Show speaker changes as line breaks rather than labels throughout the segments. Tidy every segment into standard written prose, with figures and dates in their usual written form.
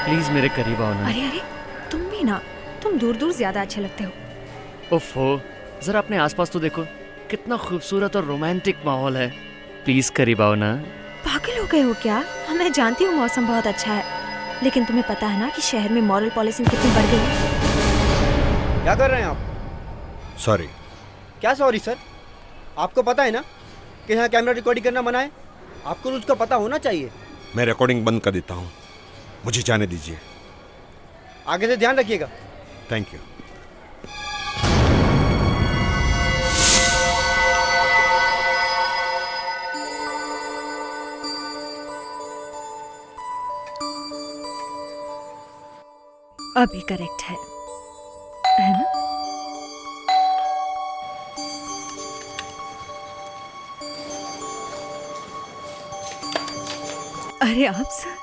Please मेरे करीब आओ ना।
अरे अरे, तुम भी ना, तुम दूर दूर ज्यादा अच्छे लगते हो।
ओफो, जरा अपने आसपास तो देखो, कितना खूबसूरत और रोमांटिक माहौल है। प्लीज करीब आओ ना।
पागल हो गए हो क्या? हाँ, मैं जानती हूँ मौसम बहुत अच्छा है, लेकिन तुम्हें पता है ना कि शहर में मॉरल पॉलिसिंग कितनी बढ़ गई है।
क्या कर रहे हैं आप?
सॉरी।
क्या सॉरी सर? आपको पता है ना कि यहाँ कैमरा रिकॉर्डिंग करना मना है। आपको रूल्स का पता होना चाहिए।
मैं रिकॉर्डिंग बंद कर देता हूँ, मुझे जाने दीजिए।
आगे से ध्यान रखिएगा।
Thank you.
अभी करेक्ट है ना? अरे आप सर,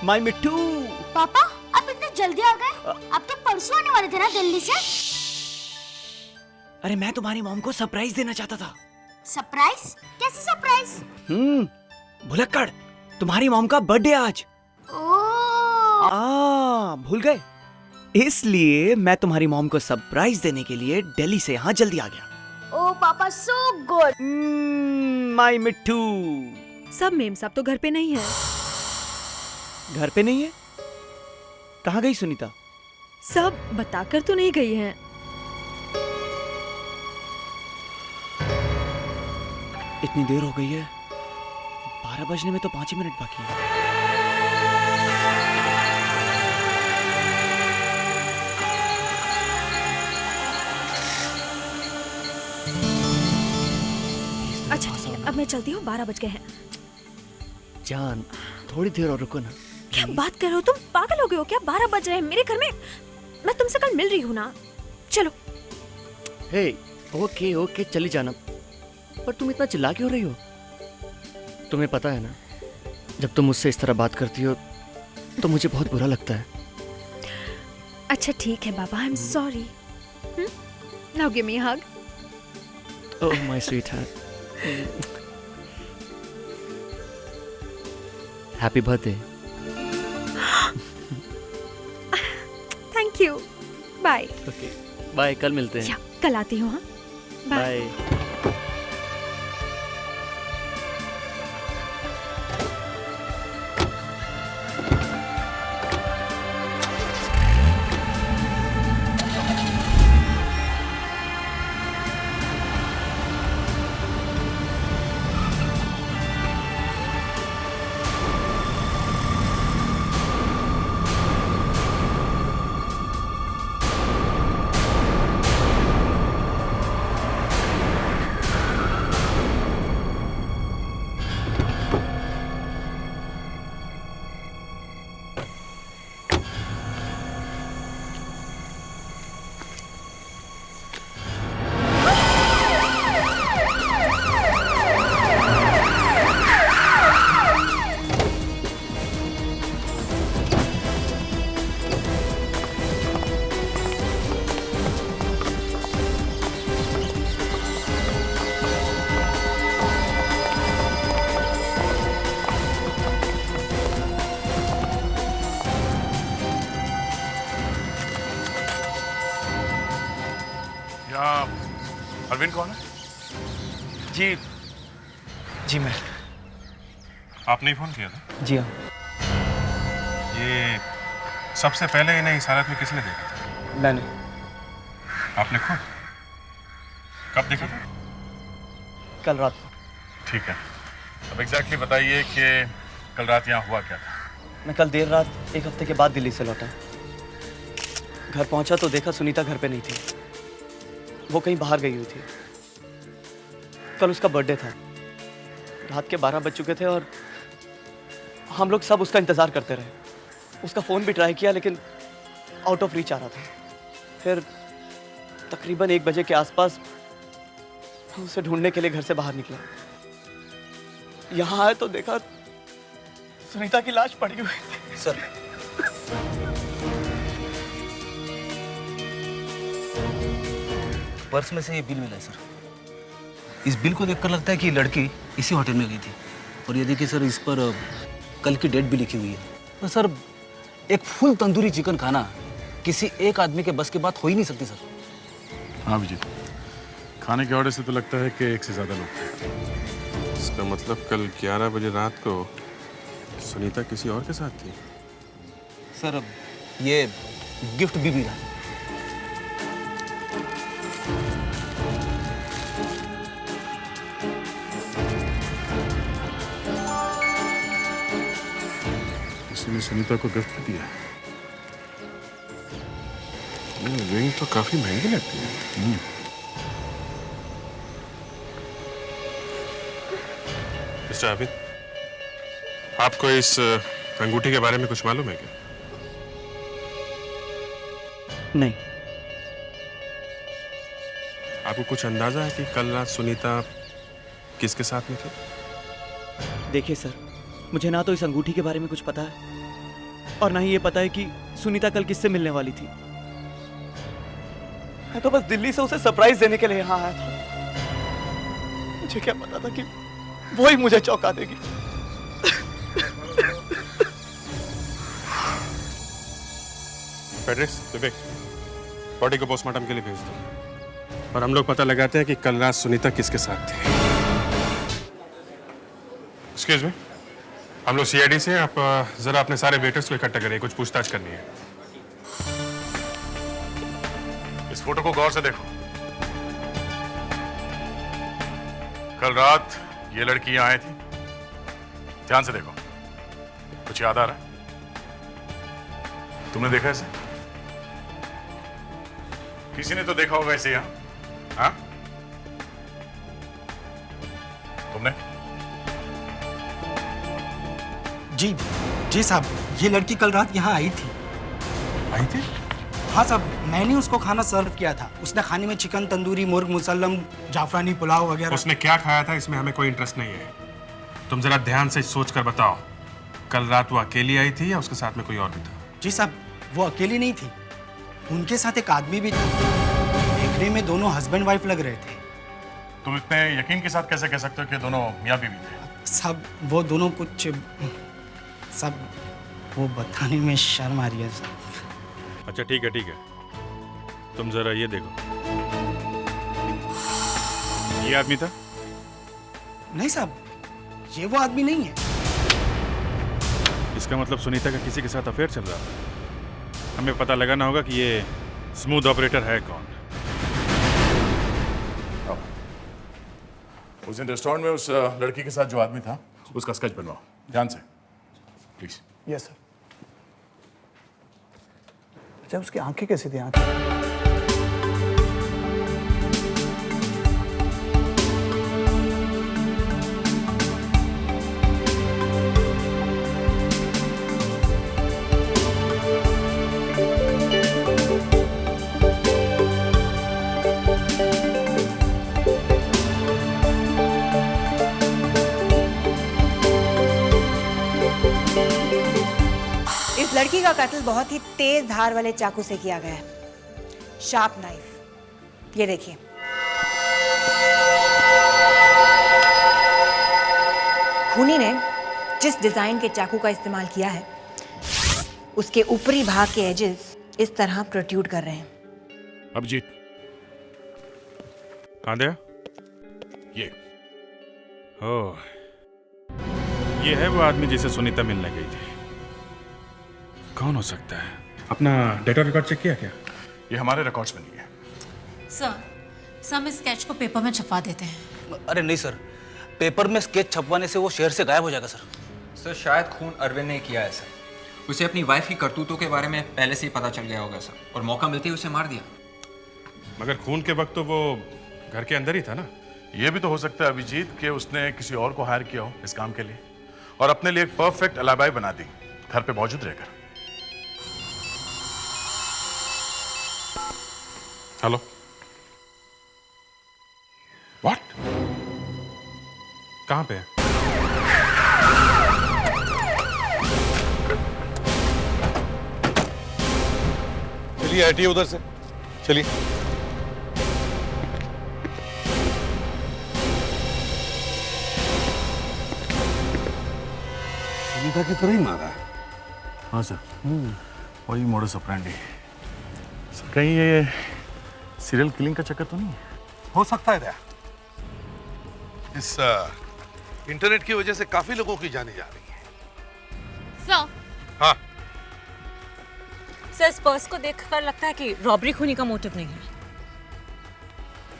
माय मिट्टू।
पापा, आप इतने जल्दी आ गए? अब तो परसों आने वाले थे ना दिल्ली से।
अरे मैं तुम्हारी मॉम को सरप्राइज देना चाहता था।
सरप्राइज? कैसे सरप्राइज?
भुलक्कड़, तुम्हारी मॉम का बर्थडे आज।
ओह,
भूल गए? इसलिए मैं तुम्हारी मॉम को सरप्राइज देने के लिए दिल्ली से यहाँ जल्दी आ गया।
ओह पापा, सो गुड।
माय मिट्टू।
सब मेम साहब तो घर पे नहीं है।
घर पे नहीं है? कहाँ गई सुनीता?
सब बताकर तो नहीं गई हैं।
इतनी देर हो गई है, 12 बजने में तो 5 ही मिनट बाकी है।
अच्छा ठीक है, अब मैं चलती हूँ, 12 बज गए हैं।
जान, थोड़ी देर और रुको ना।
क्या बात कर रहे हो तुम? पागल हो गए हो क्या? 12 बज रहे हैं मेरे घर में। मैं तुमसे कल मिल रही हूँ ना। चलो।
हे, ओके ओके, चली जाना। पर तुम इतना चिल्ला क्यों रही हो? तुम्हें पता है ना, जब तुम मुझसे इस तरह बात करती हो तो मुझे बहुत बुरा लगता है।
अच्छा ठीक है बाबा, I am sorry. Now give me a hug.
Oh my sweet heart. Happy birthday.
Thank you. Bye.
Okay bye, कल मिलते हैं।
कल आती हूँ। हाँ, बाय।
बाय।
अरविंद कौन है?
जी मैं।
आपने ही फोन किया था?
जी हाँ।
ये सबसे पहले इन्हें इस हालत में किसने देखा था?
मैंने।
आपने खुद? कब देखा था?
कल रात।
ठीक है, अब एग्जैक्टली बताइए कि कल रात यहाँ हुआ क्या था?
मैं कल देर रात 1 हफ्ते के बाद दिल्ली से लौटा। घर पहुंचा तो देखा सुनीता घर पे नहीं थी, वो कहीं बाहर गई हुई थी। कल उसका बर्थडे था, रात के 12 बज चुके थे और हम लोग सब उसका इंतजार करते रहे। उसका फोन भी ट्राई किया लेकिन आउट ऑफ रीच आ रहा था। फिर तकरीबन 1 बजे के आसपास उसे ढूंढने के लिए घर से बाहर निकला। यहाँ आए तो देखा सुनीता की लाश पड़ी हुई थी। सर,
पर्स में से ये बिल मिला है सर। इस बिल को देखकर लगता है कि ये लड़की इसी होटल में गई थी। और ये देखिए सर, इस पर कल की डेट भी लिखी हुई है। तो सर, एक फुल तंदूरी चिकन खाना किसी एक आदमी के बस की बात हो ही नहीं सकती सर।
हाँ अभिजीत, खाने के ऑर्डर से तो लगता है कि एक से ज़्यादा लोग थे। इसका मतलब कल 11 बजे रात को सुनीता किसी और के साथ थी।
सर, ये गिफ्ट भी मिला।
किसी ने सुनीता को गिफ्ट दिया। ये रिंग तो काफी महंगी लगती है। मिस्टर आबिद, आपको इस अंगूठी के बारे में कुछ मालूम है क्या?
नहीं।
आपको कुछ अंदाजा है कि कल रात सुनीता किसके साथ में थी?
देखिए सर, मुझे ना तो इस अंगूठी के बारे में कुछ पता है और ना ही ये पता है कि सुनीता कल किससे मिलने वाली थी। मैं तो बस दिल्ली से उसे सरप्राइज देने के लिए यहाँ आया था। मुझे क्या पता था कि वो ही मुझे चौंका देगी।
फेडरिक्स, विवेक, बॉडी को पोस्टमार्टम के लिए भेज दो और हम लोग पता लगाते हैं कि कल रात सुनीता किसके साथ थी। एक्सक्यूज मी, हम लोग सीआईडी से, आप जरा अपने सारे वेटर्स को इकट्ठा करिए, कुछ पूछताछ करनी है। इस फोटो को गौर से देखो। कल रात ये लड़की यहां आई थी। ध्यान से देखो, कुछ याद आ रहा है? तुमने देखा इसे? किसी ने तो देखा होगा इसे यहां, हाँ? तुमने?
जी साहब, ये लड़की कल रात यहाँ आई थी।
आई थी?
हाँ साहब, मैंने उसको खाना सर्व किया था। उसने खाने में चिकन तंदूरी, मुर्ग मुसल्लम, जाफरानी पुलाव वगैरह।
उसने क्या खाया था इसमें हमें कोई इंटरेस्ट नहीं है। तुम जरा ध्यान से सोच कर बताओ, कल रात वो अकेली आई थी या उसके साथ में कोई और भी था?
जी साहब, वो अकेली नहीं थी, उनके साथ एक आदमी भी था। देखने में दोनों हस्बैंड वाइफ लग रहे थे।
तुम इतने यकीन के साथ कैसे कह सकते हो कि दोनों मियाँ बीवी थे?
सब वो दोनों कुछ सब वो बताने में शर्म आ रही है साहब।
अच्छा ठीक है, तुम जरा ये देखो। ये आदमी था?
नहीं साहब, ये वो आदमी नहीं है।
इसका मतलब सुनीता का किसी के साथ अफेयर चल रहा था। हमें पता लगाना होगा कि ये स्मूथ ऑपरेटर है कौन।
उस दिन रेस्टोरेंट में उस लड़की के साथ जो आदमी था, उसका स्केच बनवाओ ध्यान से, प्लीज।
Yes sir. अच्छा, उसकी आंखें कैसी थी? आंखें
लड़की का कत्ल बहुत ही तेज धार वाले चाकू से किया गया है, शार्प नाइफ। ये देखिए, खूनी ने जिस डिजाइन के चाकू का इस्तेमाल किया है, उसके ऊपरी भाग के एजेस इस तरह प्रोट्रूड कर रहे हैं।
अभिजीत, कहां गया? ये ओह, ये है वो आदमी जिसे सुनीता मिलने गई थी। कौन हो सकता है? अपना डेटा रिकॉर्ड चेक किया क्या?
ये हमारे रिकॉर्ड्स में नहीं है।
सर, हम इस स्केच को पेपर में छपवा देते हैं।
अरे नहीं सर, पेपर में स्केच छपवाने से वो शहर से गायब हो जाएगा सर।
सर, शायद खून अरविंद ने किया है सर। उसे अपनी वाइफ की करतूतों के बारे में पहले से ही पता चल गया होगा सर, और मौका मिलते ही उसे मार दिया।
मगर खून के वक्त तो वो घर के अंदर ही था ना।
ये भी तो हो सकता है अभिजीत कि उसने किसी और को हायर किया हो इस काम के लिए और अपने लिए एक परफेक्ट अलाबाई बना दी, घर पे मौजूद रहकर।
Hello, what? कहां पे है?
चलिए हटिए उधर से, चलिए। सुनीता की तरह ही मारा है।
हाँ सर, वही मोडस ऑपरेंडी। सर कहीं ये सीरियल किलिंग का चक्कर तो नहीं है?
हो सकता है। इस इंटरनेट की वजह से काफी लोगों की जाने जा रही है।
सर,
हाँ
सर इस पर्स को देखकर लगता है कि रॉबरी खूनी का मोटिव नहीं है।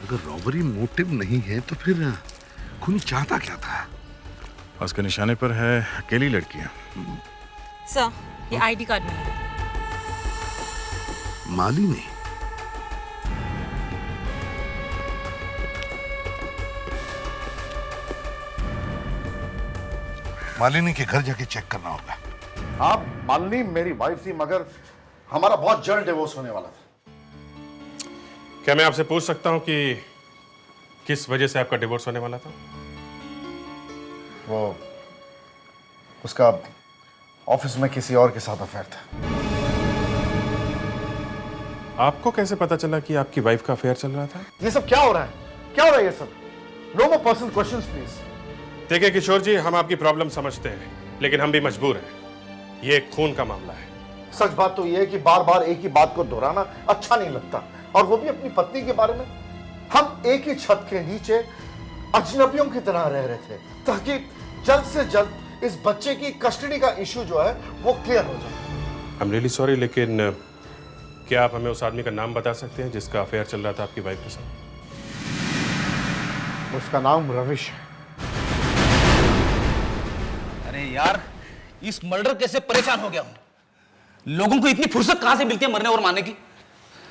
अगर रॉबरी मोटिव नहीं है तो फिर खूनी चाहता क्या था?
उसके निशाने पर है अकेली लड़कियां।
सर, ये आईडी कार्ड मिला।
मालिनी। मालिनी के घर जाके चेक करना होगा।
हाँ मालिनी मेरी वाइफ थी, मगर हमारा बहुत जल्द डिवोर्स होने वाला था।
क्या मैं आपसे पूछ सकता हूं कि किस वजह से आपका डिवोर्स होने वाला था?
वो उसका ऑफिस में किसी और के साथ अफेयर था।
आपको कैसे पता चला कि आपकी वाइफ का अफेयर चल रहा था?
ये सब क्या हो रहा है? क्या हो रहा है ये सब? No more personal questions please.
देखिए किशोर जी, हम आपकी प्रॉब्लम समझते हैं, लेकिन हम भी मजबूर हैं। ये एक खून का मामला है।
सच बात तो ये है कि बार बार एक ही बात को दोहराना अच्छा नहीं लगता, और वो भी अपनी पत्नी के बारे में। हम एक ही छत के नीचे अजनबियों की तरह रह रहे थे, ताकि जल्द से जल्द इस बच्चे की कस्टडी का इशू जो है वो क्लियर हो जाए।
आई एम रियली सॉरी, लेकिन क्या आप हमें उस आदमी का नाम बता सकते हैं जिसका अफेयर चल रहा था आपकी वाइफ के साथ?
उसका नाम रविश है।
अरे यार, इस मर्डर केस से परेशान हो गया हूं। लोगों को इतनी फुर्सत कहां से मिलती है मरने और मारने की?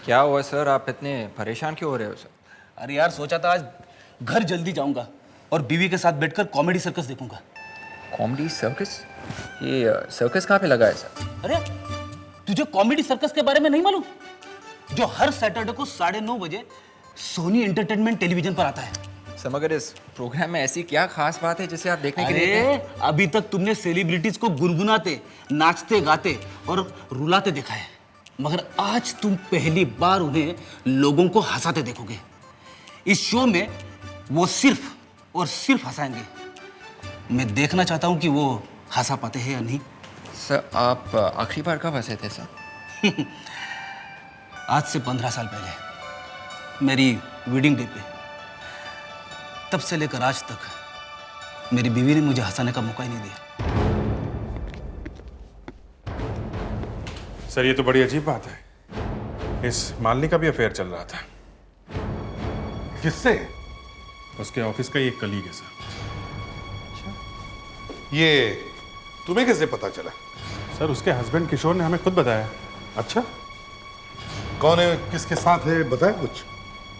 क्या हुआ सर, आप इतने परेशान क्यों हो रहे हो सर?
अरे यार, सोचा था आज घर जल्दी जाऊंगा और बीवी के साथ बैठकर कॉमेडी सर्कस देखूंगा।
Comedy circus? ये सर्कस कहाँ पे लगा है सर?
अरे तुझे कॉमेडी सर्कस के बारे में नहीं मालूम? जो हर सैटरडे को 9:30 बजे सोनी एंटरटेनमेंट टेलीविजन पर आता है।
सर मगर इस प्रोग्राम में ऐसी क्या खास बात है जिसे आप देखने के लिए?
अरे अभी तक तुमने सेलिब्रिटीज को गुनगुनाते, नाचते गाते और रुलाते देखा है, मगर आज तुम पहली बार उन्हें लोगों को हंसाते देखोगे। इस शो में वो सिर्फ और सिर्फ हंसाएंगे। मैं देखना चाहता हूं कि वो हंसा पाते हैं या नहीं।
सर आप आखिरी बार कब हंसे थे सर?
आज से 15 साल पहले मेरी वेडिंग डे पे। तब से लेकर आज तक मेरी बीवी ने मुझे हंसाने का मौका ही नहीं दिया।
सर ये तो बड़ी अजीब बात है। इस मालिनी का भी अफेयर चल रहा था।
किससे?
उसके ऑफिस का ही एक कलीग है सर।
ये तुम्हें कैसे पता चला?
सर उसके हस्बैंड किशोर ने हमें खुद बताया।
अच्छा, कौन है, किसके साथ है, बताया कुछ?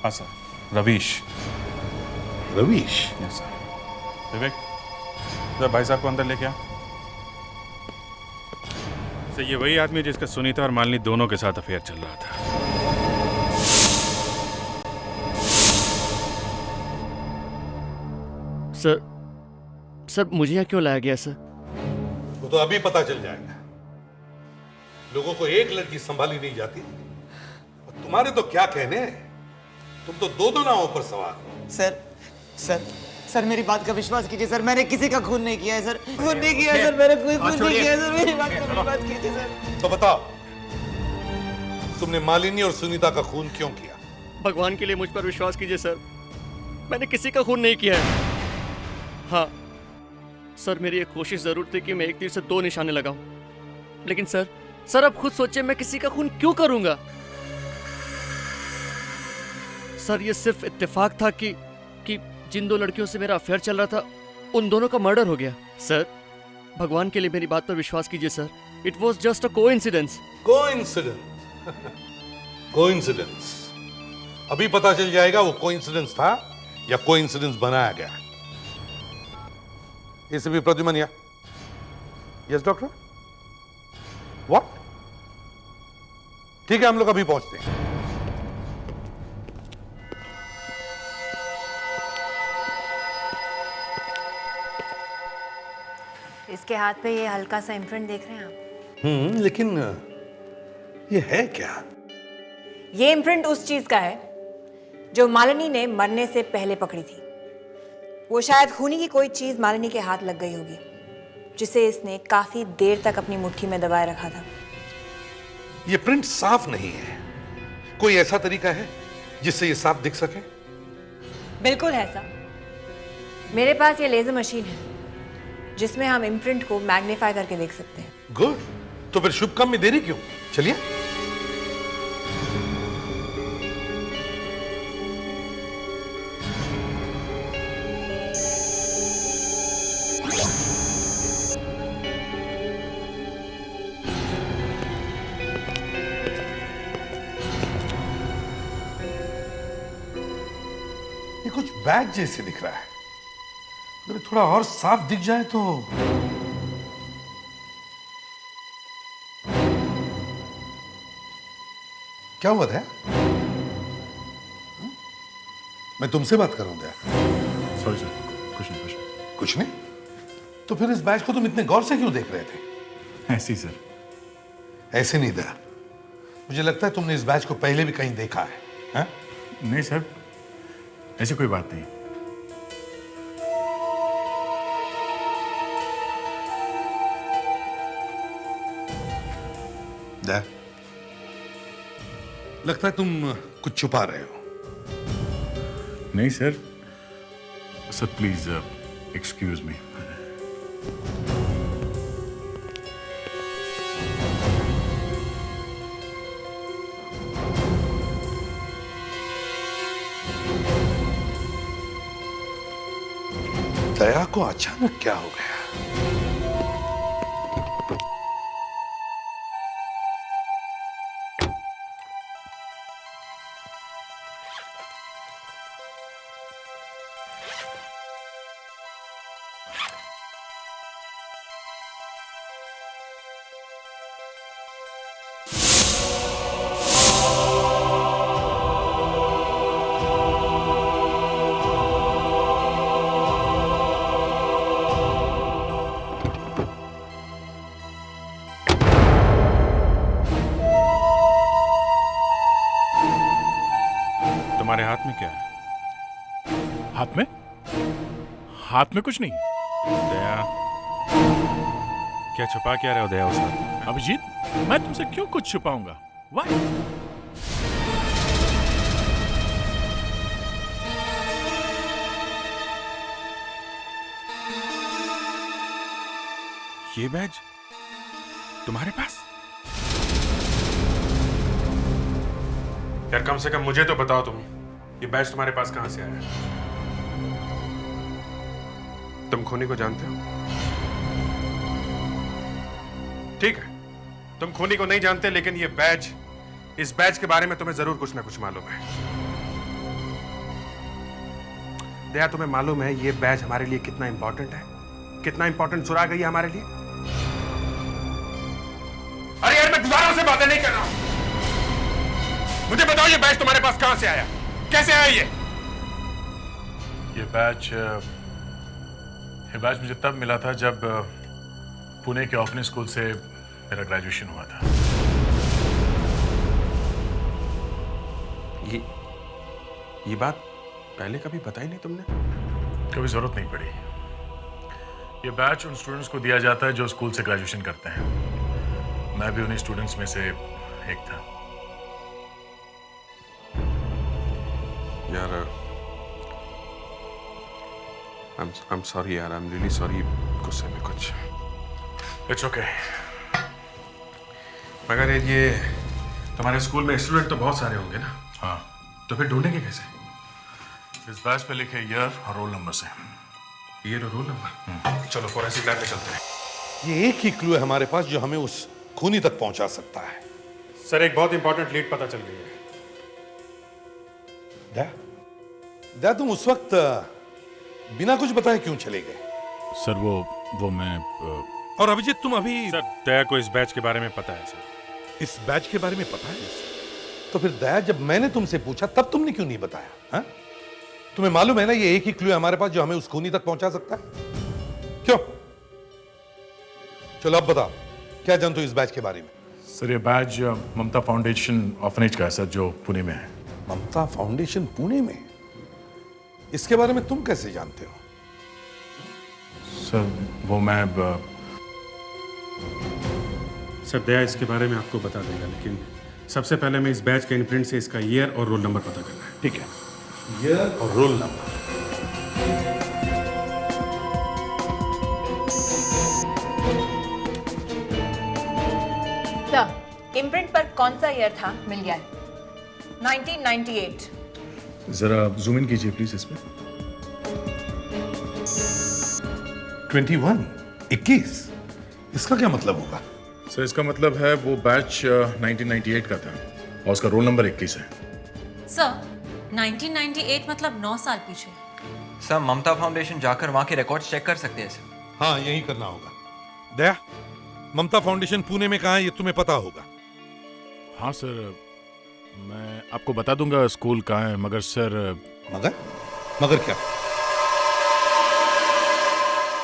हाँ sir, Ravish.
Ravish?
Yes sir. Vivek, जरा भाई साहब को अंदर लेके आ। सर ये वही आदमी जिसका सुनीता और मालिनी दोनों के साथ अफेयर चल रहा था।
सर मुझे यहाँ क्यों लाया गया सर?
वो तो अभी पता चल जाएगा। लोगों को एक लड़की संभाली नहीं जाती, और तुम्हारे तो क्या कहने, तुम तो दो नावों पर सवार हो।
सर मेरी बात का विश्वास कीजिए सर, मैंने किसी का खून नहीं किया है सर। खून नहीं किया है सर, मैंने कोई खून नहीं किया है सर। मेरी बात का विश्वास कीजिए सर।
तो बताओ, तुमने मालिनी और सुनीता का खून क्यों किया?
भगवान के लिए मुझ पर विश्वास कीजिए सर, मैंने किसी का खून नहीं किया है। हाँ सर, मेरी एक कोशिश जरूर थी कि मैं एक तीर से 2 निशाने लगाऊं, लेकिन सर अब खुद सोचिए मैं किसी का खून क्यों करूंगा? सर ये सिर्फ इत्तेफाक था कि जिन 2 लड़कियों से मेरा अफेयर चल रहा था उन दोनों का मर्डर हो गया। सर भगवान के लिए मेरी बात पर विश्वास कीजिए sir, it was just a coincidence.
Coincidence? अभी पता चल जाएगा वो कोइंसिडेंस था या कोइंसिडेंस बनाया गया। इसे भी प्रद्युमन या? Yes doctor? व्हाट? ठीक है, हम लोग अभी पहुंचते हैं।
इसके हाथ पे ये हल्का सा इम्प्रिंट देख रहे हैं आप?
लेकिन ये है क्या?
ये इम्प्रिंट उस चीज का है जो मालिनी ने मरने से पहले पकड़ी थी। वो शायद खूनी की कोई चीज मालिनी के हाथ लग गई होगी, जिसे इसने काफी देर तक अपनी मुट्ठी में दबाए रखा था।
ये प्रिंट साफ नहीं है। कोई ऐसा तरीका है जिससे ये साफ दिख सके?
बिल्कुल है सर। मेरे पास ये लेजर मशीन है जिसमें हम इम्प्रिंट को मैग्नीफाई करके देख सकते हैं।
गुड, तो फिर शुभ काम में देरी क्यों? चलिए। ये कुछ बैग जैसे दिख रहा है, अगर थोड़ा और साफ दिख जाए तो। क्या हुआ था? मैं तुमसे बात कर रहा हूं दया।
सॉरी सर, कुछ नहीं।
कुछ नहीं? तो फिर इस बैच को तुम इतने गौर से क्यों देख रहे थे?
ऐसे ही सर।
ऐसे नहीं दया, मुझे लगता है तुमने इस बैच को पहले भी कहीं देखा है, हैं?
नहीं सर, ऐसी कोई बात नहीं।
दया, लगता है तुम कुछ छुपा रहे हो।
नहीं sir. Sir please excuse me.
Daya को अचानक क्या हो गया?
तुम्हारे हाथ में क्या है?
हाथ में? हाथ में कुछ नहीं।
दया, क्या छुपा क्या रहे हो दया उस हाथ में?
अभिजीत, मैं तुमसे क्यों कुछ छुपाऊंगा? Why?
ये बैज तुम्हारे पास? यार कम से कम मुझे तो बताओ तुम, ये बैज तुम्हारे पास कहां से आया? तुम खूनी को जानते हो? ठीक है, तुम खूनी को नहीं जानते, लेकिन ये बैज, इस बैज के बारे में तुम्हें जरूर कुछ ना कुछ मालूम है। दया, तुम्हें मालूम है ये बैज हमारे लिए कितना इंपॉर्टेंट है? कितना इंपॉर्टेंट सुराग है ये हमारे लिए? अरे यार, मैं दोबारा से बातें नहीं कर रहा हूं। मुझे बताओ ये बैज तुम्हारे पास कहां से आया? कैसे आया ये?
ये बैच मुझे तब मिला था जब पुणे के ओपनिंग स्कूल से मेरा ग्रेजुएशन हुआ था।
ये बात पहले कभी बताई नहीं तुमने?
कभी जरूरत नहीं पड़ी। ये बैच उन स्टूडेंट्स को दिया जाता है जो स्कूल से ग्रेजुएशन करते हैं। मैं भी उन्हीं स्टूडेंट्स में से एक था।
यार, I'm sorry यार, I'm really sorry। गुस्से में कुछ।
It's okay।
मगर ये तुम्हारे स्कूल में स्टूडेंट तो बहुत सारे होंगे ना?
हाँ।
तो फिर ढूंढेंगे कैसे?
इस बैच पे लिखे ईयर और रोल नंबर से।
ईयर और रोल नंबर? चलो फोरेंसिक लैब में चलते हैं।
ये एक ही क्लू है हमारे पास जो हमें उस खूनी तक पहुंचा सकता है।
सर, एक बहुत इंपॉर्टेंट लीड पता चल गई है।
दया, तुम उस वक्त बिना कुछ बताए क्यों चले गए?
सर वो मैं
और अभिजीत, तुम अभी?
सर, दया को इस बैच के बारे में पता है सर।
इस बैच के बारे में पता है? तो फिर दया, जब मैंने तुमसे पूछा तब तुमने क्यों नहीं बताया? हा? तुम्हें मालूम है ना ये एक ही क्लू है हमारे पास जो हमें उस खूनी तक पहुंचा सकता है। क्यों? चलो अब बताओ, क्या जानते हो इस बैच के बारे में?
सर, ये बैच ममता फाउंडेशन ऑर्फनेज का है सर, जो पुणे में है।
ममता फाउंडेशन पुणे में? इसके बारे में तुम कैसे जानते हो?
सर, वो मैं
सर दया इसके बारे में आपको बता देगा, लेकिन सबसे पहले मैं इस बैच के इनप्रिंट से इसका ईयर और रोल नंबर पता करना है।
ठीक है, ईयर और रोल नंबर।
सर, इम्प्रिंट पर कौन सा ईयर था मिल गया है। 1998।
जरा जूम इन कीजिए प्लीज इस पे।
21 इसका क्या मतलब होगा?
सर इसका मतलब है वो बैच 1998 का था और उसका रोल नंबर 21 है।
सर 1998 मतलब 9 साल पीछे।
सर ममता फाउंडेशन जाकर वहाँ के रिकॉर्ड्स चेक कर सकते हैं सर।
हाँ यही करना होगा। दया, ममता फाउंडेशन पुणे में कहाँ है ये तुम्हें पता होगा?
हाँ सर, मैं आपको बता दूंगा स्कूल कहाँ है, मगर सर।
मगर क्या?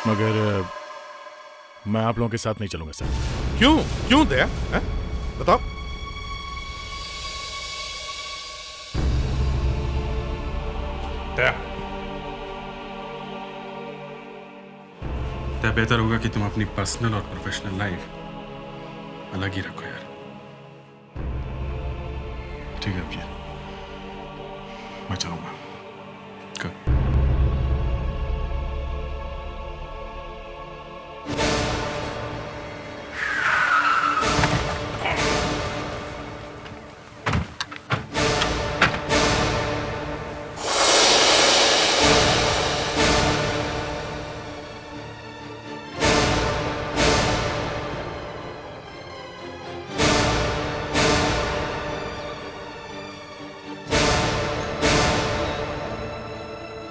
मगर मैं आप लोगों के साथ नहीं चलूंगा सर।
क्यों दया? बताओ।
दया, बेहतर होगा कि तुम अपनी पर्सनल और प्रोफेशनल लाइफ अलग ही रखो यार। ठीक है फिर मैं चलूंगा।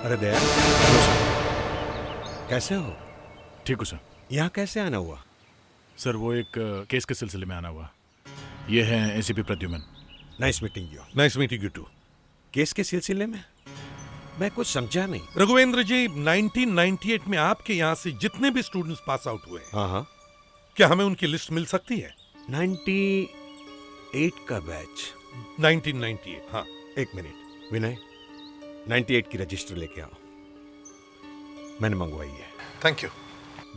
अरे दया, कैसे हो?
ठीक हो सर।
यहाँ कैसे आना हुआ?
सर वो एक केस के सिलसिले में आना हुआ। ये है ACP Pradyuman.
Nice meeting you.
Nice meeting you too.
Case के सिलसिले में? मैं कुछ समझा नहीं।
रघुवेंद्र जी, 1998 में आपके यहाँ से जितने भी स्टूडेंट्स पास आउट हुए हैं,
हाँ,
क्या हमें उनकी लिस्ट मिल सकती है?
98 का बैच।
1998, हाँ।
एक मिनट विनय, 98 की रजिस्टर लेके आओ। मैंने मंगवाई है।
Thank you.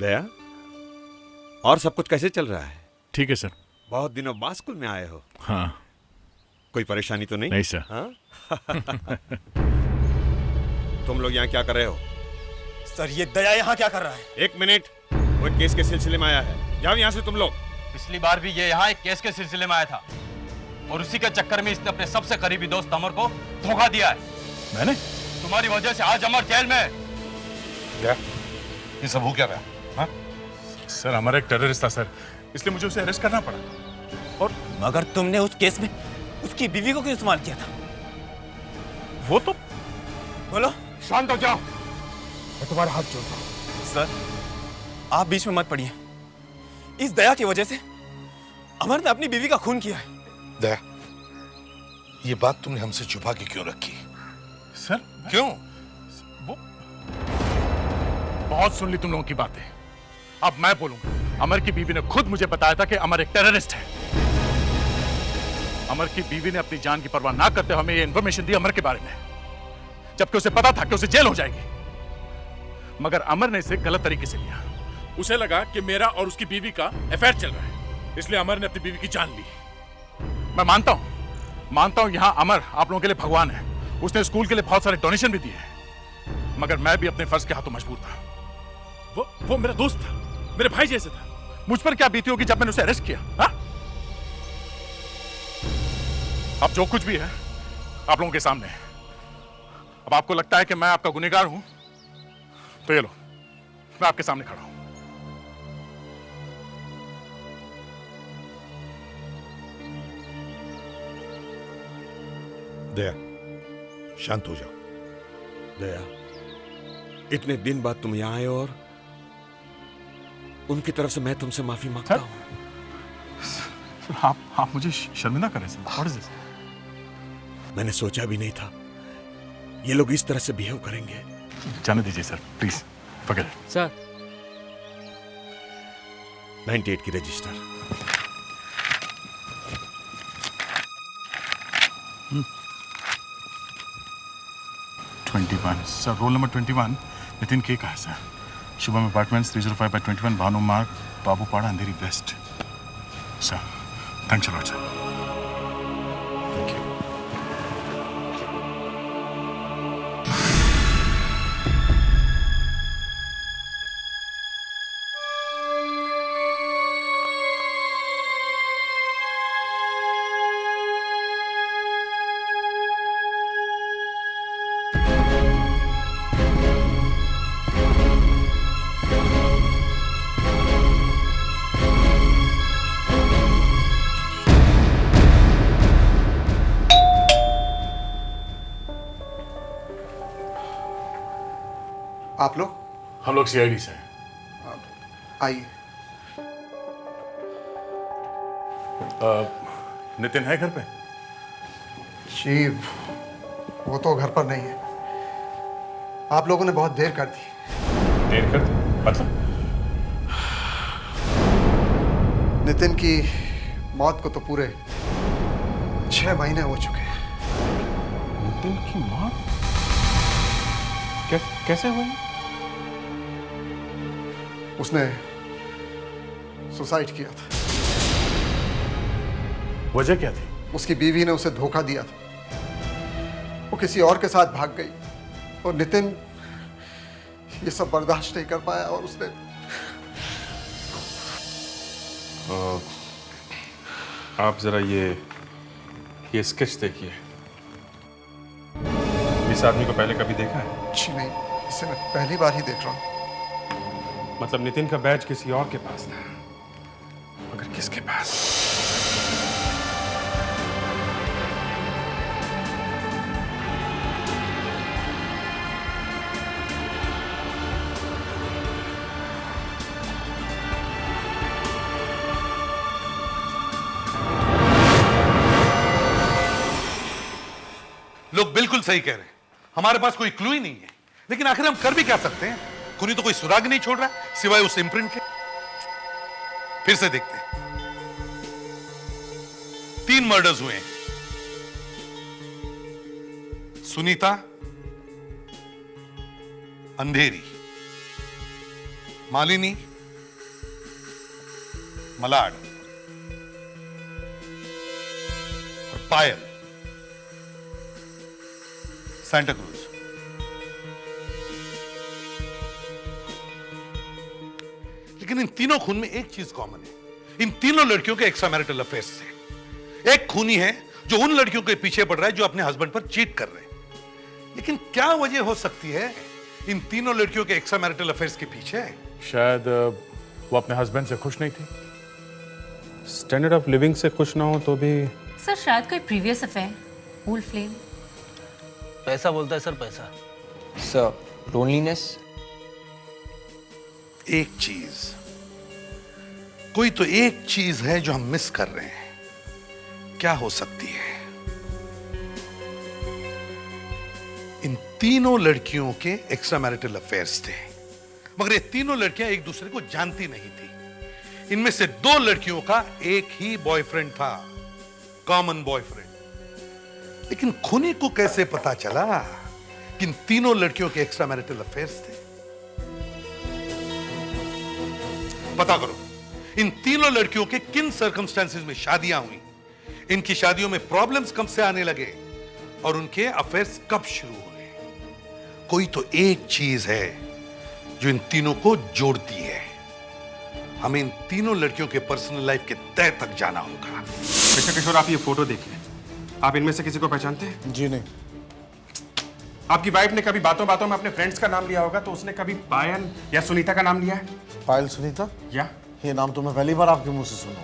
दया, और सब कुछ कैसे चल रहा है?
ठीक है सर।
बहुत दिनों बाद स्कूल में आए हो।
हाँ।
कोई परेशानी तो नहीं?
नहीं सर।
हाँ? तुम लोग यहाँ क्या कर रहे हो?
सर ये दया यहाँ क्या कर रहा है?
एक मिनट, वो एक केस के सिलसिले में आया है। जाओ यहाँ से तुम लोग।
पिछली बार भी ये यहाँ एक केस के सिलसिले में आया था और उसी के चक्कर में इसने अपने सबसे करीबी दोस्त अमर को धोखा दिया है।
मैंने?
तुम्हारी वजह से आज अमर जेल में है।
क्या ये सब हो क्या रहा? हाँ?
सर अमर एक टेररिस्ट था सर, इसलिए मुझे उसे अरेस्ट करना पड़ा।
और मगर तुमने उस केस में उसकी बीवी को क्यों इस्तेमाल किया था?
वो तो
बोलो।
शांत हो जाओ,
मैं तुम्हारा हाथ जोड़ता हूं। सर आप बीच में मत पड़िए। इस दया की वजह से अमर ने अपनी बीवी का खून किया है।
दया, ये बात तुमने हमसे छुपा के क्यों रखी?
सर
क्यों?
वो बहुत सुन ली तुम लोगों की बातें, अब मैं बोलूंगा। अमर की बीवी ने खुद मुझे बताया था कि अमर एक टेररिस्ट है। अमर की बीवी ने अपनी जान की परवाह ना करते हुए हमें ये इंफॉर्मेशन दी अमर के बारे में, जबकि उसे पता था कि उसे जेल हो जाएगी। मगर अमर ने इसे गलत तरीके से लिया। उसे लगा कि मेरा और उसकी बीवी का अफेयर चल रहा है, इसलिए अमर ने अपनी बीवी की जान ली। मैं मानता हूं यहां अमर आप लोगों के लिए भगवान है। उसने स्कूल के लिए बहुत सारे डोनेशन भी दिए हैं, मगर मैं भी अपने फर्ज के हाथों मजबूर था। वो मेरा दोस्त था, मेरे भाई जैसे था। मुझ पर क्या बीती होगी जब मैंने उसे अरेस्ट किया? हा? अब जो कुछ भी है आप लोगों के सामने है। अब आपको लगता है कि मैं आपका गुनहगार हूं, तो ये लो, मैं आपके सामने खड़ा हूं।
दया, शांत हो जाओ। दया, इतने दिन बाद तुम यहाँ आए और उनकी तरफ से मैं तुमसे माफी मांगता हूँ।
आप मुझे शर्मिंदा करें सर। What is this?
मैंने सोचा भी नहीं था ये लोग इस तरह से बिहेव करेंगे।
जाने दीजिए sir, please forget it।
Sir
98 की register.
21 sir, roll number 21 Nitin के का है sir.
Shubham apartments 305/21 Bhanu Marg Babupada Andheri west. Sir thanks a lot sir. Thank you.
आप लोग?
हम लोग सीआईडी से हैं।
आइए।
नितिन है घर पे?
जी वो तो घर पर नहीं है। आप लोगों ने बहुत देर कर दी।
देर कर दी मतलब?
नितिन की मौत को तो पूरे 6 महीने हो चुके हैं।
नितिन की मौत कैसे हुई?
उसने सुसाइड किया था।
वजह क्या थी?
उसकी बीवी ने उसे धोखा दिया था। वो किसी और के साथ भाग गई और नितिन ये सब बर्दाश्त नहीं कर पाया और उसने
आप जरा ये स्केच देखिए। इस आदमी को पहले कभी देखा है?
जी नहीं, इसे मैं पहली बार ही देख रहा हूँ।
मतलब नितिन का बैज किसी और के पास था, मगर किसके पास?
लोग बिल्कुल सही कह रहे हैं, हमारे पास कोई क्लू ही नहीं है, लेकिन आखिर हम कर भी क्या सकते हैं? खूनी तो कोई सुराग नहीं छोड़ रहा सिवाय उस इम्प्रिंट के। फिर से देखते हैं। 3 मर्डर्स हुए हैं। सुनीता, अंधेरी, मालिनी, मलाड और पायल, सांता क्रूज। लेकिन इन तीनों खून में एक चीज कॉमन है। इन तीनों लड़कियों के एक्स्ट्रा मैरिटल अफेयर्स थे। एक खूनी है जो उन लड़कियों के पीछे पड़ रहा है जो अपने हस्बैंड पर चीट कर रहे हैं। लेकिन क्या वजह हो सकती है इन तीनों लड़कियों के एक्स्ट्रा मैरिटल अफेयर्स के पीछे?
शायद वो अपने हस्बैंड से खुश नहीं थी। स्टैंडर्ड ऑफ लिविंग से खुश ना हो तो भी।
सर शायद कोई प्रीवियस अफेयर, ओल्ड फ्लेम।
पैसा बोलता है सर, पैसा।
Sir loneliness.
एक चीज, कोई तो एक चीज है जो हम मिस कर रहे हैं। क्या हो सकती है? इन तीनों लड़कियों के एक्स्ट्रा मैरिटल अफेयर्स थे, मगर ये तीनों लड़कियां एक दूसरे को जानती नहीं थी। इनमें से 2 लड़कियों का एक ही बॉयफ्रेंड था, कॉमन बॉयफ्रेंड। लेकिन खूनी को कैसे पता चला कि इन तीनों लड़कियों के एक्स्ट्रा मैरिटल अफेयर्स थे? पता करो इन तीनों लड़कियों के किन सर्कमस्टेंसेस में शादियां हुई, इनकी शादियों में प्रॉब्लम्स कब से आने लगे और उनके अफेयर्स कब शुरू हुए। कोई तो एक चीज है जो इन तीनों को जोड़ती है। हमें इन तीनों लड़कियों के पर्सनल लाइफ के तह तक जाना होगा।
मिस्टर किशोर, आप ये फोटो देखिए। आप इनमें से किसी को पहचानते हैं?
जी नहीं।
आपकी वाइफ ने कभी बातों बातों में अपने फ्रेंड्स का नाम लिया होगा, तो उसने कभी पायल या सुनीता का नाम लिया है?
पायल सुनीता?
या
ये नाम तो मैं पहली बार आपके मुंह से सुना।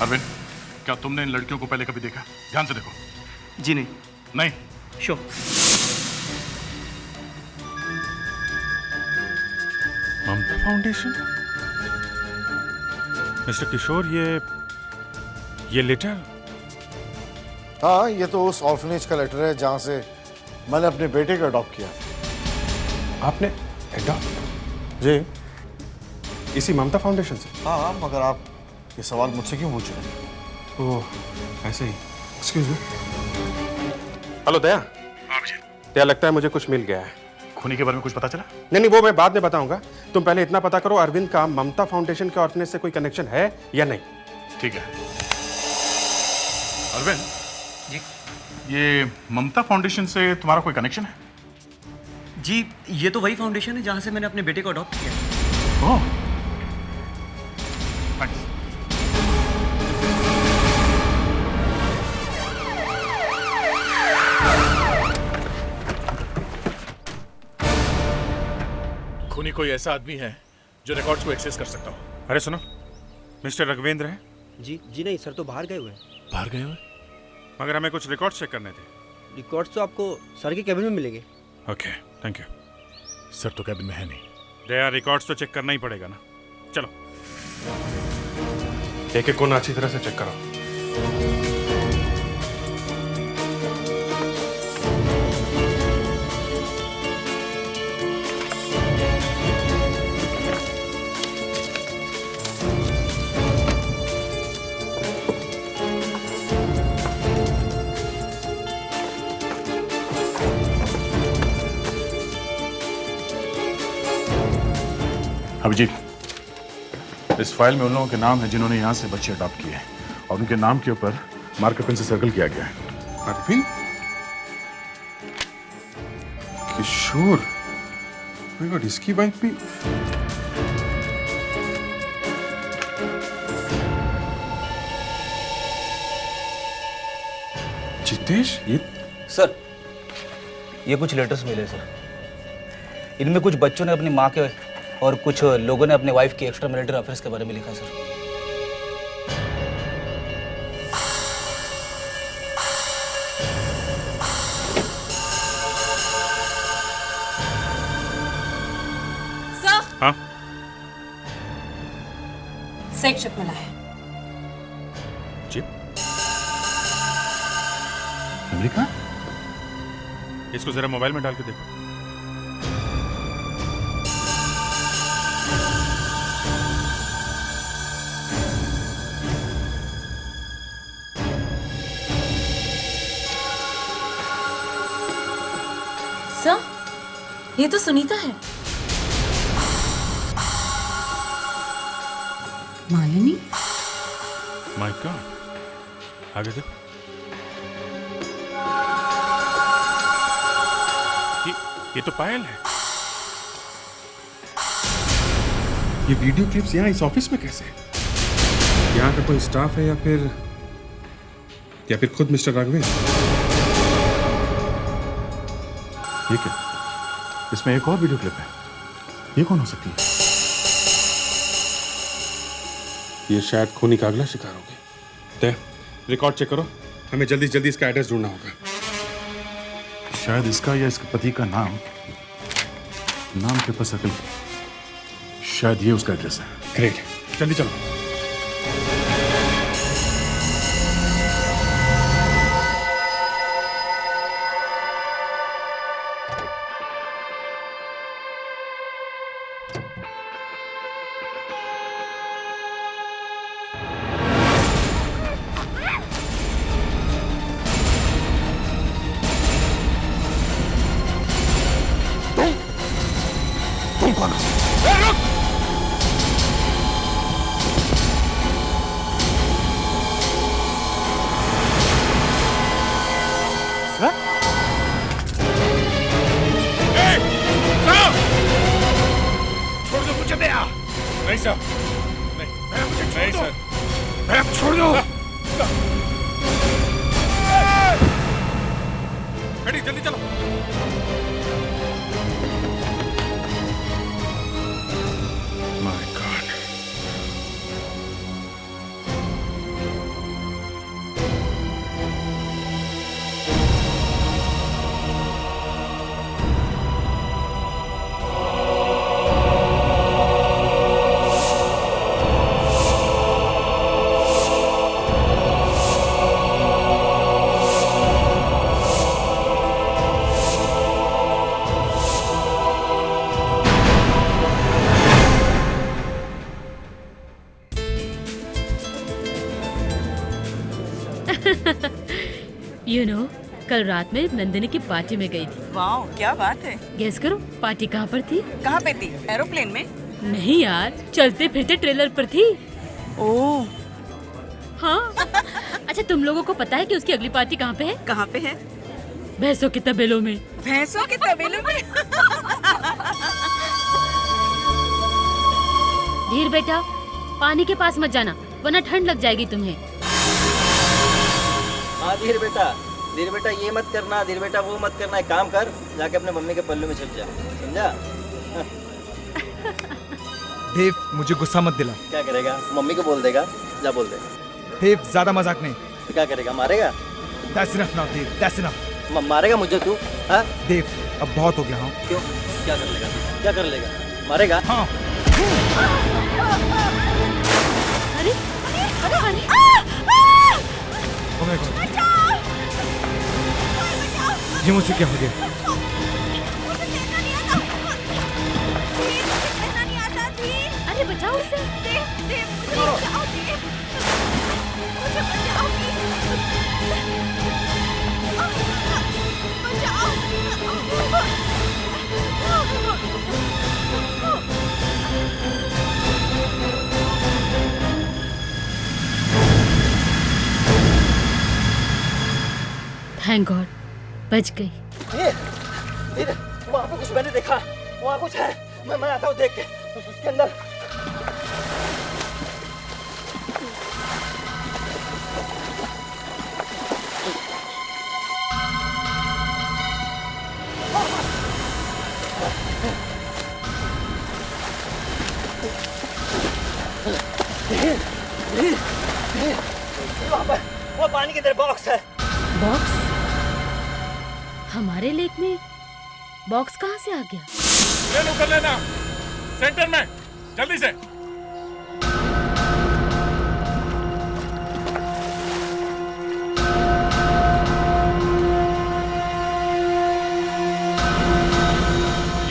अरविंद, क्या तुमने इन लड़कियों को पहले कभी देखा? ध्यान से देखो।
जी नहीं।
नहीं?
श्योर।
ममता फाउंडेशन? मिस्टर किशोर, ये लेटर?
हाँ, ये तो उस ऑर्फनेज का लेटर है जहां से मैंने अपने बेटे को अडॉप्ट किया।
आपने अडॉप्ट?
जी।
इसी ममता फाउंडेशन से?
हाँ, मगर आप ये सवाल मुझसे क्यों पूछ रहे हैं?
ओह, ऐसे ही। Excuse me. हेलो दया। या लगता है मुझे कुछ मिल गया है।
खूनी के बारे में कुछ पता चला?
नहीं, वो मैं बाद में बताऊंगा। तुम पहले इतना पता करो अरविंद का ममता फाउंडेशन के ऑर्फनेज से कोई कनेक्शन है या नहीं।
ठीक है। अरविंद
जी,
ये ममता फाउंडेशन से तुम्हारा कोई कनेक्शन है?
जी, ये तो वही फाउंडेशन है जहाँ से मैंने अपने बेटे को अडॉप्ट किया।
ओह, थैंक्स। खूनी कोई ऐसा आदमी है जो रिकॉर्ड्स को एक्सेस कर सकता हो। अरे सुनो, मिस्टर रघवेंद्र है?
जी नहीं सर, तो बाहर गए हुए हैं।
बाहर गए हुए? मगर हमें कुछ रिकॉर्ड्स चेक करने थे।
रिकॉर्ड्स तो आपको सर के कैबिन में मिलेंगे।
Okay, thank you. सर तो कैबिन में है नहीं। दया, रिकॉर्ड्स तो चेक करना ही पड़ेगा ना। चलो, एक एक को अच्छी तरह से चेक करो। अभिजीत, इस फाइल में उन लोगों के नाम है जिन्होंने यहाँ से बच्चे अडॉप्ट किए हैं और उनके नाम के ऊपर मार्कर पेन से सर्कल किया गया है। अरविंद, किशोर, माय गॉड, इसकी वाइफ भी। जितेश, ये
सर, ये कुछ लेटर्स मिले सर। इनमें कुछ बच्चों ने अपनी माँ के और कुछ लोगों ने अपने वाइफ के एक्स्ट्रा मैरिटल अफेयर्स के बारे में लिखा सर।
हाँ, सेक्स चिप मिला है।
चिप? लिखा? इसको जरा मोबाइल में डाल के देखो।
सर, ये तो सुनीता है। मालिनी?
माय गॉड, आगे देखो। ये तो पायल है। ये वीडियो क्लिप्स यहाँ इस ऑफिस में कैसे? यहाँ का कोई स्टाफ है या फिर खुद मिस्टर राघवेंद्र? ये क्या? इसमें एक और वीडियो क्लिप है। ये कौन हो सकती है? ये शायद खूनी का अगला शिकार होगी। तय, रिकॉर्ड चेक करो, हमें जल्दी से जल्दी इसका एड्रेस ढूंढना होगा। शायद इसका या इसके पति का नाम के ऊपर सर्कल, शायद ये उसका एड्रेस है। ग्रेट, जल्दी चलो। नहीं सर, नहीं सर, मैम छोड़ दो। खड़ी, जल्दी चलो। माय गॉड,
You know, कल रात में नंदिनी की पार्टी में गई थी।
वाह, क्या बात है।
गेस करो पार्टी कहाँ पर थी?
कहाँ पे थी? एरोप्लेन में?
नहीं यार, चलते फिरते ट्रेलर पर थी।
ओह
हाँ। अच्छा, तुम लोगों को पता है कि उसकी अगली पार्टी कहाँ पे है?
कहाँ पे है?
भैंसों के तबेलों में।
भैंसों के तबेलों में?
धीर बेटा, पानी के पास मत जाना वरना ठंड लग जाएगी तुम्हें।
हाँ धीर बेटा, ये मत करना, धीर बेटा वो मत करना। एक काम कर, जाके अपने मम्मी के पल्लू में छिप जा, समझा?
देव, मुझे गुस्सा मत दिला।
क्या करेगा? मम्मी को बोल देगा, जा बोल दे।
देव, ज्यादा मजाक नहीं।
तो क्या करेगा? मारेगा?
That's enough now, Dev, that's enough।
मारेगा मुझे तू? हाँ?
देव, अब बहुत हो गया। हाँ।
क्यों? क्या कर लेगा? क्या कर लेगा? मारेगा?
हाँ।
अरे, अरे,
ये मुझसे क्या हो गया?
अरे बचाओ उसे। थैंक गॉड, बच गई।
धीरे, वहाँ पे कुछ मैंने देखा, वहाँ कुछ है। मैं आता हूँ देख के। उसके अंदर वो पानी के अंदर बॉक्स है।
बॉक्स? हमारे लेक में बॉक्स कहाँ से आ गया?
ले लो, कर लेना सेंटर में, जल्दी से।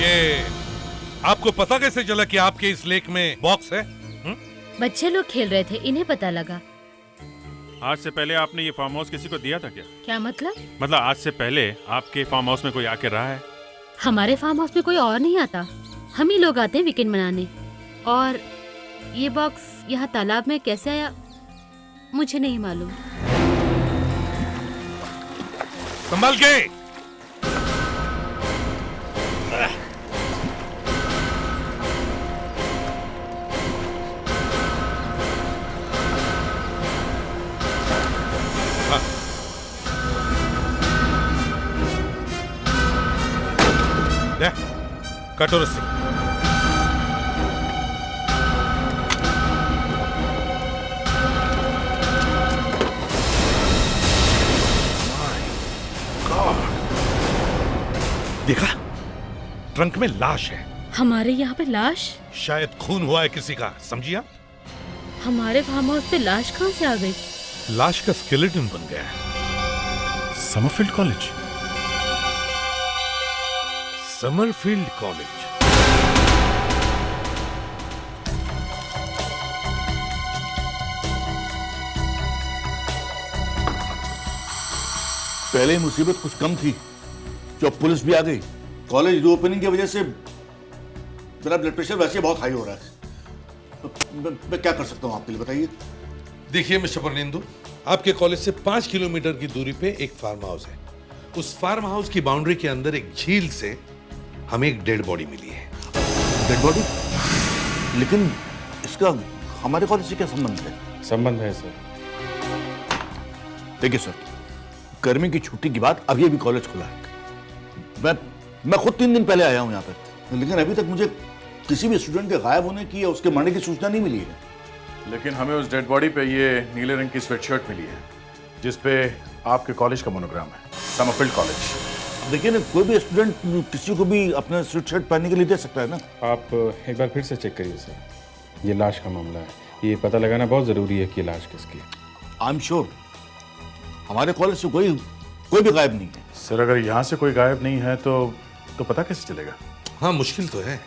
ये आपको पता कैसे चला कि आपके इस लेक में बॉक्स है?
बच्चे लोग खेल रहे थे, इन्हें पता लगा।
आज से पहले आपने ये फार्म हाउस किसी को दिया था क्या?
क्या मतलब?
मतलब आज से पहले आपके फार्म हाउस में कोई आके रहा है?
हमारे फार्म हाउस में कोई और नहीं आता, हम ही लोग आते हैं वीकेंड मनाने। और ये बॉक्स यहाँ तालाब में कैसे आया मुझे नहीं मालूम।
संभाल के। कटो रस्सी। देखा, ट्रंक में लाश है।
हमारे यहाँ पे लाश?
शायद खून हुआ है किसी का, समझिए?
हमारे फार्म हाउस पे लाश कहाँ से आ गई?
लाश का स्केलेटन बन गया है। Summerfield college. Summerfield college.
पहले मुसीबत कुछ कम थी, जब पुलिस भी आ गई। कॉलेज रीओपनिंग की वजह से मेरा ब्लड प्रेशर वैसे बहुत हाई हो रहा है। तो मैं क्या कर सकता हूँ आपके लिए, बताइए।
देखिए मिस्टर परनेंदु, आपके कॉलेज से 5 किलोमीटर की दूरी पे एक फार्म हाउस है। उस फार्म हाउस की बाउंड्री के अंदर एक झील से हमें एक डेड बॉडी मिली है।
Dead body? लेकिन इसका हमारे कॉलेज से क्या संबंध है?
संबंध है सर।
देखिए सर, गर्मी की छुट्टी के बाद अभी अभी कॉलेज खुला है। मैं खुद 3 दिन पहले आया हूँ यहाँ पे, लेकिन अभी तक मुझे किसी भी स्टूडेंट के गायब होने की या उसके मरने की सूचना नहीं मिली है।
लेकिन हमें उस डेड बॉडी पे ये नीले रंग की स्वेटशर्ट मिली है, जिसपे आपके कॉलेज का मोनोग्राम है, समरफील्ड कॉलेज।
देखिए ना, कोई भी स्टूडेंट किसी को भी अपना स्वेटशर्ट पहनने के लिए दे सकता है ना।
आप एक बार फिर से चेक करिए सर, ये लाश का मामला है, ये पता लगाना बहुत जरूरी है कि लाश किसकी है।
आई एम श्योर हमारे कॉलेज से कोई भी गायब नहीं है।
सर अगर यहाँ से कोई गायब नहीं है तो पता कैसे चलेगा?
हाँ, मुश्किल तो है।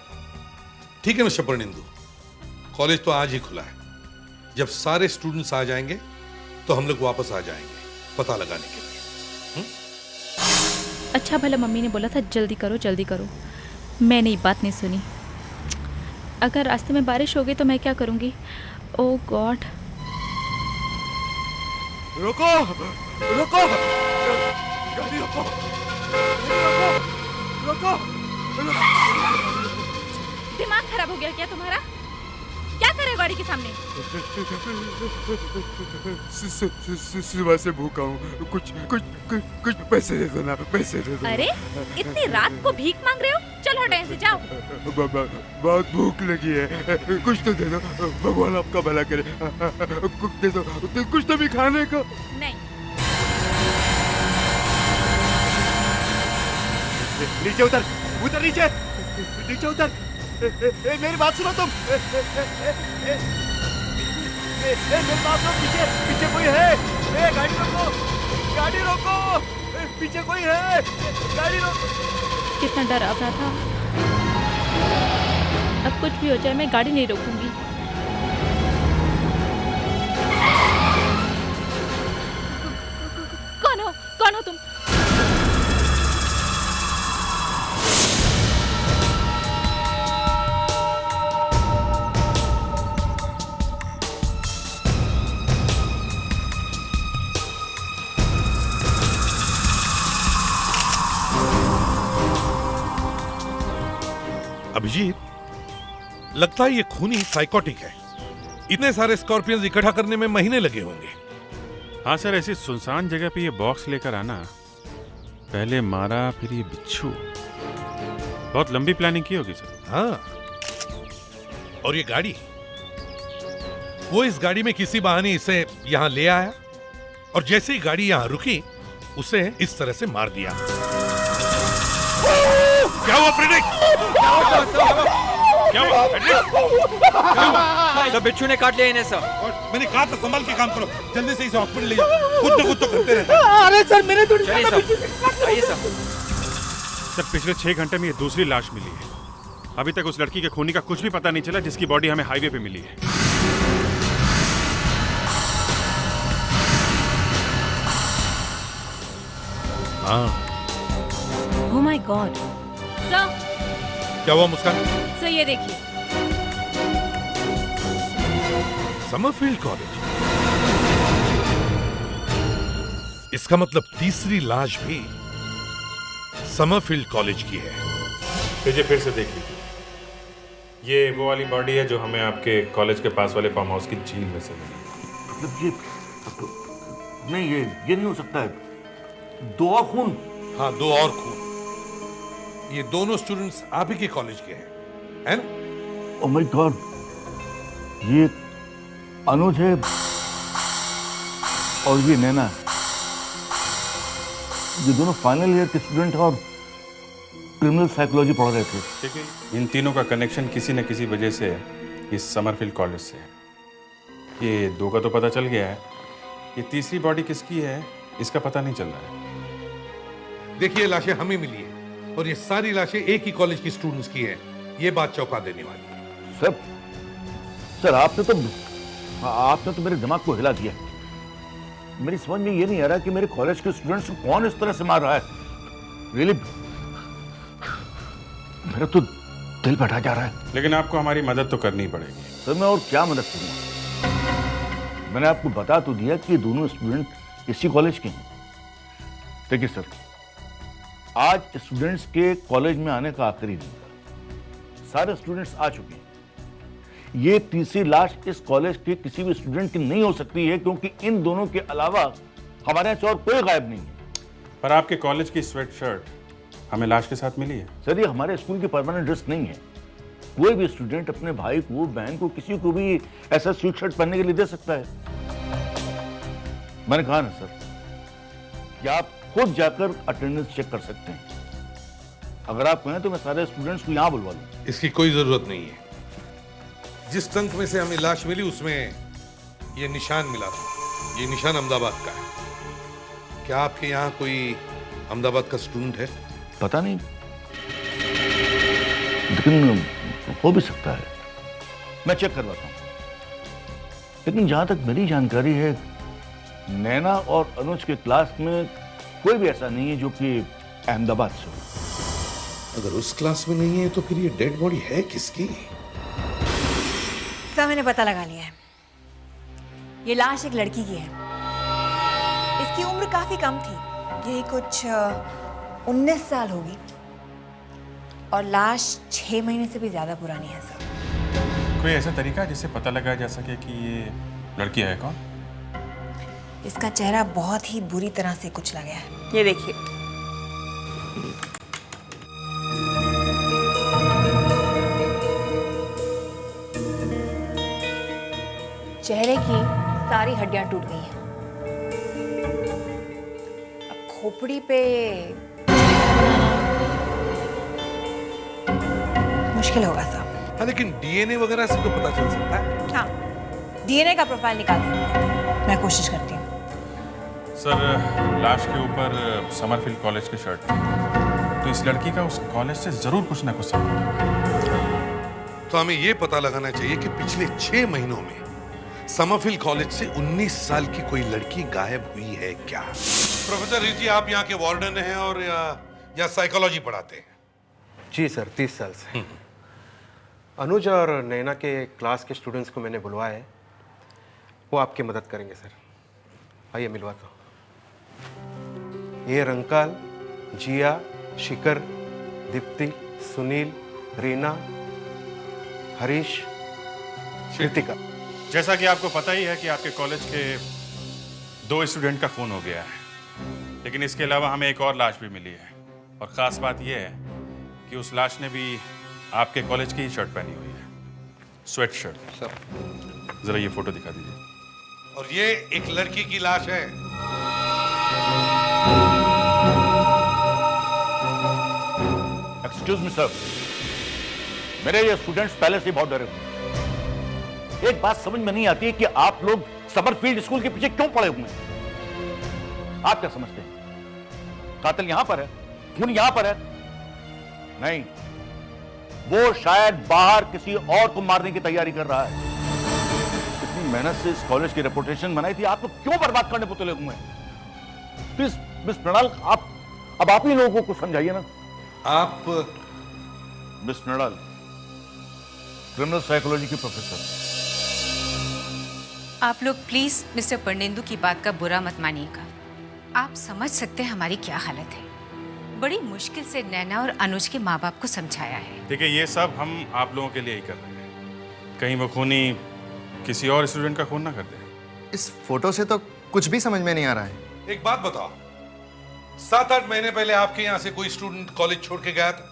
ठीक है मिस्टर परनेंदु, कॉलेज तो आज ही खुला है। जब सारे स्टूडेंट्स आ जाएंगे तो हम लोग वापस आ जाएंगे पता लगाने के लिए।
अच्छा भला मम्मी ने बोला था जल्दी करो। मैंने ये बात नहीं सुनी। अगर रास्ते में बारिश हो गई तो मैं क्या करूँगी? ओह गॉड।
रुको रुको, गाड़ी रोको, रुको।
दिमाग खराब हो गया क्या तुम्हारा? क्या करे गाड़ी के सामने?
सुबह से भूखा हूँ, कुछ पैसे दे दो ना, पैसे दे दो।
अरे इतनी रात को भीख मांग रहे हो? चलो हटो से जाओ।
बहुत भूख लगी है, कुछ तो दे दो, भगवान आपका भला करे। कुछ दे दो, कुछ तो भी खाने को।
नहीं।
नीचे उतर नीचे उतर। मेरी बात सुनो तुम। मेरी बात सुनो, पीछे कोई है। गाड़ी रोको, पीछे कोई है, गाड़ी रोको।
कितना डरावना था। अब कुछ भी हो जाए मैं गाड़ी नहीं रोकूंगी। कौन हो तुम?
अभिजीत, लगता है ये खूनी साइकोटिक है। इतने सारे स्कॉर्पियंस इकट्ठा करने में महीने लगे होंगे।
हाँ सर, ऐसी सुनसान जगह पे ये बॉक्स लेकर आना, पहले मारा फिर ये बिच्छू, बहुत लंबी प्लानिंग की होगी सर।
हाँ, और ये गाड़ी, वो इस गाड़ी में किसी बहाने इसे यहां ले आया और जैसे ही गाड़ी यहां रुकी उसे इस तरह से मार दिया। क्या हुआ फ्रेडरिक? क्या हुआ
सब बिच्छू ने काट लिया इन्हें सर।
मैंने कहा था संभाल के काम करो, जल्दी से इसे हॉस्पिटल ले जाओ। खुद तो करते रहते हैं।
अरे सर मैंने तो
चलिए सर, आइए सर।
सर पिछले 6 घंटे में ये दूसरी लाश मिली है। अभी तक उस लड़की के खूनी का कुछ भी पता नहीं चला जिसकी बॉडी हमें हाईवे पे मिली है।
हाँ।
Oh my God. सर
क्या हुआ मुस्कान?
सर ये देखिए।
समरफील्ड कॉलेज, इसका मतलब तीसरी लाश भी समरफील्ड कॉलेज की है।
तुझे फिर से देख लीजिए, ये वो वाली बॉडी है जो हमें आपके कॉलेज के पास वाले फार्म हाउस की झील में से मिली।
मतलब ये नहीं, ये नहीं हो सकता है। 2 और खून।
हाँ, 2 और खून। ये दोनों स्टूडेंट्स आप ही के कॉलेज के हैं ना?
ओह माय गॉड, ये अनुज है और ये नैना। ये दोनों फाइनल ईयर के स्टूडेंट और क्रिमिनल साइकोलॉजी पढ़ रहे थे।
ठीक है, इन तीनों का कनेक्शन किसी न किसी वजह से इस समरफील्ड कॉलेज से है। ये 2 का तो पता चल गया है, ये तीसरी बॉडी किसकी है इसका पता नहीं चल रहा है।
देखिए, लाशें हमें मिली है और ये सारी लाशें एक ही कॉलेज की स्टूडेंट्स की हैं। ये बात चौंका देने वाली है।
सर आपने तो मेरे दिमाग को हिला दिया। मेरी समझ में ये नहीं आ रहा कि मेरे कॉलेज के स्टूडेंट्स को कौन इस तरह से मार रहा है। रियली मेरा तो दिल बैठा जा रहा है।
लेकिन आपको हमारी मदद तो करनी पड़ेगी।
सर मैं और क्या मदद करूंगा? मैंने आपको बता तो दिया कि दोनों स्टूडेंट इसी कॉलेज के हैं। देखिए सर, आज स्टूडेंट्स के कॉलेज में आने का आखिरी दिन था। सारे स्टूडेंट्स आ चुके हैं। ये तीसरी लाश इस कॉलेज के किसी भी स्टूडेंट की नहीं हो सकती है, क्योंकि इन दोनों के अलावा हमारे यहाँ और कोई गायब नहीं है।
पर आपके कॉलेज की स्वेट शर्ट हमें लाश के साथ मिली है।
सर ये हमारे स्कूल की परमानेंट ड्रेस नहीं है। कोई भी स्टूडेंट अपने भाई को, बहन को, किसी को भी ऐसा स्वेट शर्ट पहनने के लिए दे सकता है। मैंने कहा ना सर कि आप खुद जाकर अटेंडेंस चेक कर सकते हैं। अगर आप कहें तो मैं सारे स्टूडेंट्स को यहाँ बुलवा लूं।
इसकी कोई जरूरत नहीं है। जिस टंक में से हमें लाश मिली उसमें ये निशान मिला था। ये निशान अहमदाबाद का है। क्या आपके यहाँ कोई अहमदाबाद का स्टूडेंट है?
पता नहीं, लेकिन हो भी सकता है। मैं चेक करवाता हूँ। लेकिन जहां तक मेरी जानकारी है, नैना और अनुज के क्लास में कोई भी ऐसा नहीं है जो कि
अहमदाबाद से।
अगर उस क्लास में नहीं है तो फिर ये डेड बॉडी है किसकी?
सर मैंने पता लगा लिया है, ये लाश एक लड़की की है। इसकी उम्र काफी कम थी, यही कुछ 19 साल होगी, और लाश 6 महीने से भी ज्यादा पुरानी है सर।
कोई ऐसा तरीका जिससे पता लगाया जा सके कि ये लड़की है कौन?
इसका चेहरा बहुत ही बुरी तरह से कुचला गया है। ये देखिए। चेहरे की सारी हड्डियां टूट गई हैं। अब खोपड़ी पे मुश्किल होगा साहब।
हाँ, लेकिन डीएनए वगैरह से तो पता चल सकता है।
हाँ, डीएनए का प्रोफाइल निकाल सकते हैं, मैं कोशिश करती हूँ।
सर, लाश के ऊपर समरफील्ड कॉलेज की शर्ट थी, तो इस लड़की का उस कॉलेज से जरूर कुछ ना कुछ संबंध।
तो हमें ये पता लगाना चाहिए कि पिछले 6 महीनों में समरफील्ड कॉलेज से 19 साल की कोई लड़की गायब हुई है क्या? प्रोफेसर रिजी, आप यहाँ के वार्डन हैं और या साइकोलॉजी पढ़ाते हैं?
जी सर, 30 साल से। अनुज और नैना के क्लास के स्टूडेंट्स को मैंने बुलवाया है, वो आपकी मदद करेंगे सर। आइए मिलवाता हूँ। ये रंकाल, जिया, शिखर, दीप्ति, सुनील, रीना, हरीश, कृतिका।
जैसा कि आपको पता ही है कि आपके कॉलेज के 2 स्टूडेंट का खून हो गया है, लेकिन इसके अलावा हमें एक और लाश भी मिली है, और ख़ास बात यह है कि उस लाश ने भी आपके कॉलेज की ही शर्ट पहनी हुई है, स्वेट शर्ट। सर जरा ये फोटो दिखा दीजिए।
और ये एक लड़की की लाश है।
एक्सक्यूज मी सर, मेरे ये स्टूडेंट्स पहले से बहुत डरे हुए। एक बात समझ में नहीं आती कि आप लोग समरफील्ड स्कूल के पीछे क्यों पड़े हुए हैं? आप क्या समझते हैं कातिल यहां पर है, खून यहां पर है? नहीं, वो शायद बाहर किसी और को मारने की तैयारी कर रहा है। इतनी मेहनत से इस कॉलेज की रेपुटेशन बनाई थी, आप लोग क्यों बर्बाद करने को तुले हुए हैं? प्लीज मिस मृणाल, अब आप ही लोगों को समझाइए ना।
आप
मिस मृणाल, क्रिमिनल साइकोलॉजी की प्रोफेसर।
आप लोग प्लीज मिस्टर पर्नेंदु की बात का बुरा मत मानिएगा। आप समझ सकते हैं हमारी क्या हालत है। बड़ी मुश्किल से नैना और अनुज के माँ बाप को समझाया है।
देखिए, ये सब हम आप लोगों के लिए ही कर रहे हैं, कहीं वो खूनी किसी और स्टूडेंट का खून ना कर दे।
इस फोटो से तो कुछ भी समझ में नहीं आ रहा है।
एक बात बताओ, 7-8 महीने पहले आपके यहाँ से कोई स्टूडेंट कॉलेज छोड़ के गया था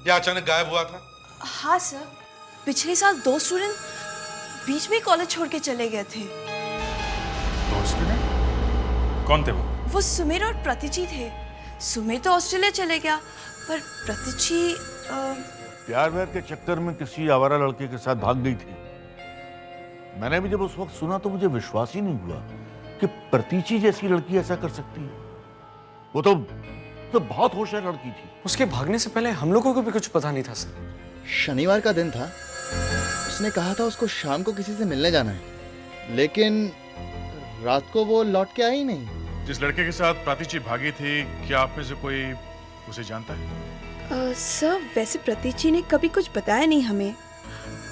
या अचानक गायब हुआ था?
हाँ सर, पिछले साल 2 स्टूडेंट बीच में कॉलेज छोड़ के चले गए थे।
2 स्टूडेंट? कौन थे वो?
वो सुमेर और प्रतिची थे। सुमेर तो ऑस्ट्रेलिया चले गया, पर प्रतिची
प्यार व्यार के चक्कर में किसी आवारा लड़के के साथ भाग गई थी। मैंने भी जब उस वक्त सुना तो मुझे विश्वास ही नहीं हुआ कि प्रतीची जैसी लड़की ऐसा कर सकती है। वो तो बहुत होशियार लड़की थी।
उसके भागने से पहले हम लोगों को भी कुछ पता नहीं था सर।
शनिवार का दिन था, उसने कहा था उसको शाम को किसी से मिलने जाना है, लेकिन रात को वो लौट के आई नहीं।
जिस लड़के के साथ प्रातीची भागी थी, क्या आप में से कोई उसे जानता है?
सर, वैसे प्रतीची ने कभी कुछ बताया नहीं हमें,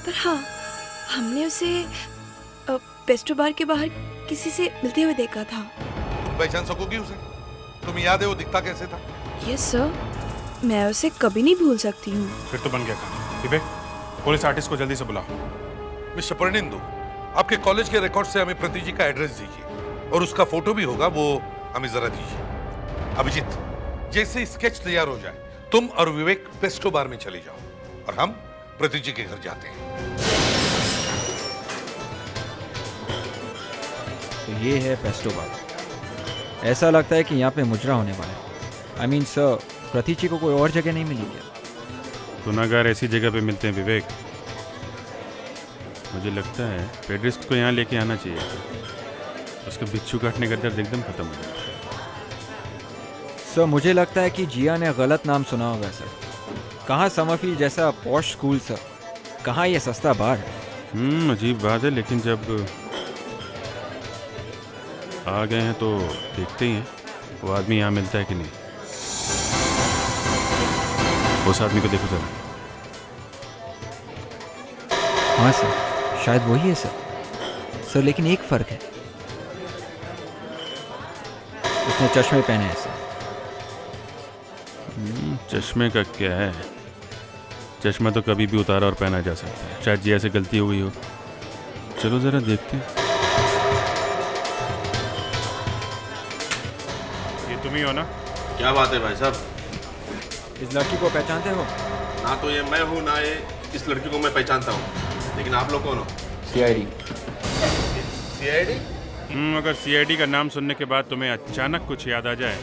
पर हाँ, हमने उसे पेस्ट्रो बार के बाहर किसी से मिलते हुए देखा था।
तुम पहचान सकोगी उसे? तुम्हें याद है वो दिखता कैसे था?
यस सर, मैं उसे कभी नहीं भूल सकती हूँ।
फिर तो बन गया काम। विवेक, पुलिस आर्टिस्ट को जल्दी से बुलाओ।
मिस्टर पर्नेंदु, आपके कॉलेज के रिकॉर्ड से हमें प्रतिजी का एड्रेस दीजिए, और उसका फोटो भी होगा, वो हमें जरा दीजिए। अभिजीत, जैसे स्केच तैयार हो जाए, तुम और विवेक पेस्ट्रो बार में चले जाओ और हम प्रतिजी के घर जाते हैं।
तो ये है पेस्ट्रो बार। ऐसा लगता है कि यहाँ पे मुजरा होने वाला है। आई मीन सर, प्रतिची को कोई और जगह नहीं मिली क्या?
गुनाहगार ऐसी जगह पे मिलते हैं विवेक। मुझे लगता है पेड्रिस्ट को यहाँ लेके आना चाहिए, उसका बिच्छू काटने का दर्द एकदम खत्म हो जाएगा।
सर, मुझे लगता है कि जिया ने गलत नाम सुना होगा सर। कहाँ समरफील्ड जैसा पॉश स्कूल सर, कहाँ ये सस्ता बार है।
अजीब बात है, लेकिन जब आ गए हैं तो देखते ही हैं वो आदमी यहाँ मिलता है कि नहीं। उस आदमी को देखो जरा।
हाँ सर, शायद वही है सर, लेकिन एक फर्क है, उसने चश्मे पहने हैं सर।
चश्मे का क्या है? चश्मा तो कभी भी उतारा और पहना जा सकता है। शायद जी ऐसे गलती हो गई हो। चलो जरा देखते हैं। ये तुम ही हो ना?
क्या बात है भाई साहब?
इस लड़की को पहचानते हो?
ना तो ये मैं हूँ, ना ये इस लड़की को मैं पहचानता हूँ। लेकिन आप लोग कौन हो?
CID।
CID?
अगर CID का नाम सुनने के बाद तुम्हें अचानक कुछ याद आ जाए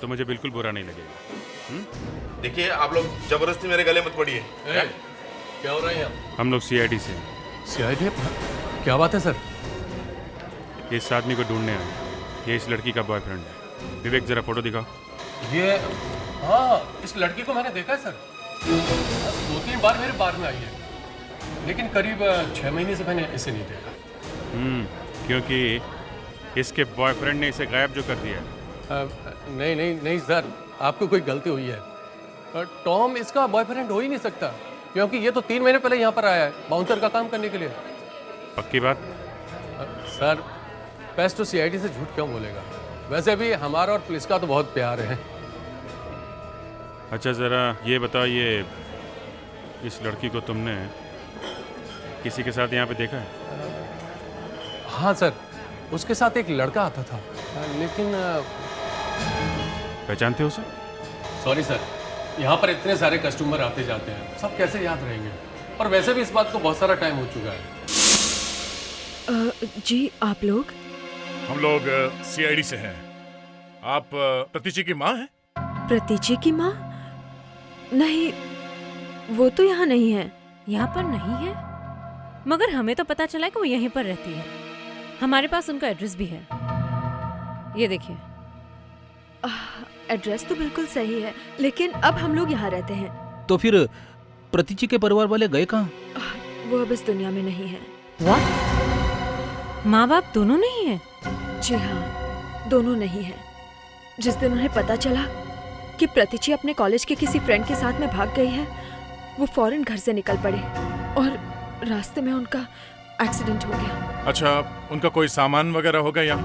तो मुझे बिल्कुल बुरा नहीं लगेगा।
देखिए, आप लोग जबरदस्ती मेरे गले मत पड़िए।
क्या हो रहा है यहाँ?
हम लोग CID से।
CID? क्या बात है सर?
इस आदमी को ढूंढने आए। ये इस लड़की का बॉयफ्रेंड है। विवेक जरा फोटो दिखाओ।
ये हाँ, इस लड़की को मैंने देखा है सर। 2-3 बार मेरे बार में आई है, लेकिन करीब 6 महीने से मैंने इसे नहीं देखा।
क्योंकि इसके बॉयफ्रेंड ने इसे गायब जो कर दिया है।
नहीं सर, आपको कोई गलती हुई है। टॉम इसका बॉयफ्रेंड हो ही नहीं सकता, क्योंकि ये तो 3 महीने पहले यहाँ पर आया है बाउंसर का काम करने के लिए।
पक्की बात?
सर, पेस्टो CID से झूठ क्यों बोलेगा? वैसे भी हमारा और पुलिस का तो बहुत प्यार है।
अच्छा जरा ये बताओ, ये इस लड़की को तुमने किसी के साथ यहाँ पे देखा है?
हाँ सर, उसके साथ एक लड़का आता था, लेकिन
पहचानते हो उसे?
सॉरी सर, यहाँ पर इतने सारे कस्टमर आते जाते हैं, सब कैसे याद रहेंगे? और वैसे भी इस बात को बहुत सारा टाइम हो चुका है।
जी आप लोग?
हम लोग CID से हैं। आप प्रतीची की माँ हैं?
प्रतीची की माँ? नहीं, वो तो यहाँ नहीं है।
यहाँ पर नहीं है? मगर हमें तो पता चला कि वो यहीं पर रहती है। हमारे पास उनका एड्रेस भी है, ये देखिए।
एड्रेस तो बिल्कुल सही है, लेकिन अब हम लोग यहाँ रहते हैं।
तो फिर प्रतीची के परिवार वाले गए कहाँ?
वो अब इस दुनिया में नहीं है।
व्हाट? माँ बाप दोनों नहीं है?
जी हाँ, दोनों नहीं है। जिस दिन उन्हें पता चला कि प्रतीची अपने कॉलेज के किसी फ्रेंड के साथ में भाग गई है, वो फौरन घर से निकल पड़े और रास्ते में उनका एक्सीडेंट हो गया।
अच्छा, उनका कोई सामान वगैरह होगा यहाँ?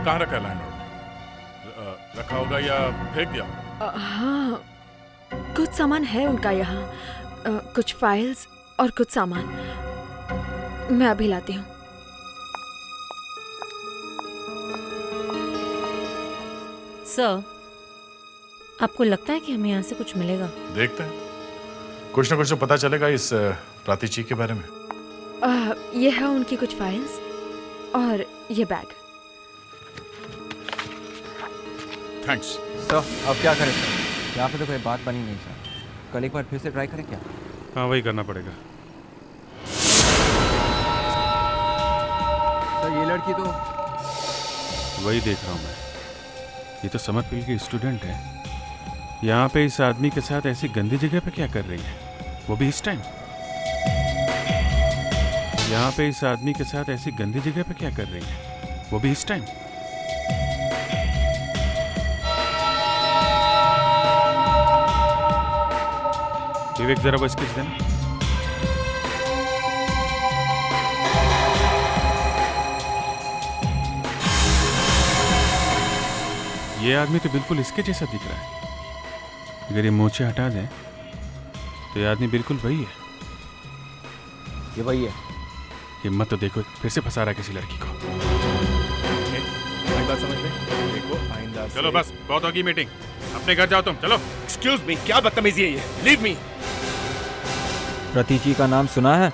कहाँ रखा लैंडलॉर्ड? रखा होगा या फेंक दिया होगा?
हाँ, कुछ सामान है उनका यहाँ, कुछ फाइल्स और कुछ सामान। मैं अभी लाती हूँ।
सर, आपको लगता है कि हमें यहाँ से कुछ मिलेगा?
देखते हैं, कुछ ना कुछ तो पता चलेगा इस प्रतीची के बारे में।
ये है उनकी कुछ फाइल्स और ये बैग।
Thanks
sir. अब क्या करें सर? यहाँ पे तो कोई बात बनी नहीं सर। कल एक बार फिर से ट्राई करें क्या?
हाँ, वही करना पड़ेगा।
सर, ये लड़की तो
वही देख रहा हूँ मैं। ये तो समर फील्ड की स्टूडेंट है। यहाँ पे इस आदमी के साथ ऐसी गंदी जगह पे क्या कर रही है, वो भी इस टाइम? यहाँ पे इस आदमी के साथ ऐसी गंदी जगह पे क्या कर रही है, वो भी इस टाइम? विवेक जरा वो स्केच देना। ये आदमी तो बिल्कुल इसके जैसा दिख रहा है। अगर ये मोचे हटा दें तो ये आदमी बिल्कुल वही है।
ये वही है।
हिम्मत तो देखो, फिर से फंसा रहा है किसी लड़की को।
बात समझ में? देखो, आइंदा से-
चलो बस, बहुत होगी मीटिंग, अपने घर जाओ तुम। चलो।
एक्सक्यूज मी, क्या बदतमीजी है ये? Leave me.
प्रतीची का नाम सुना है?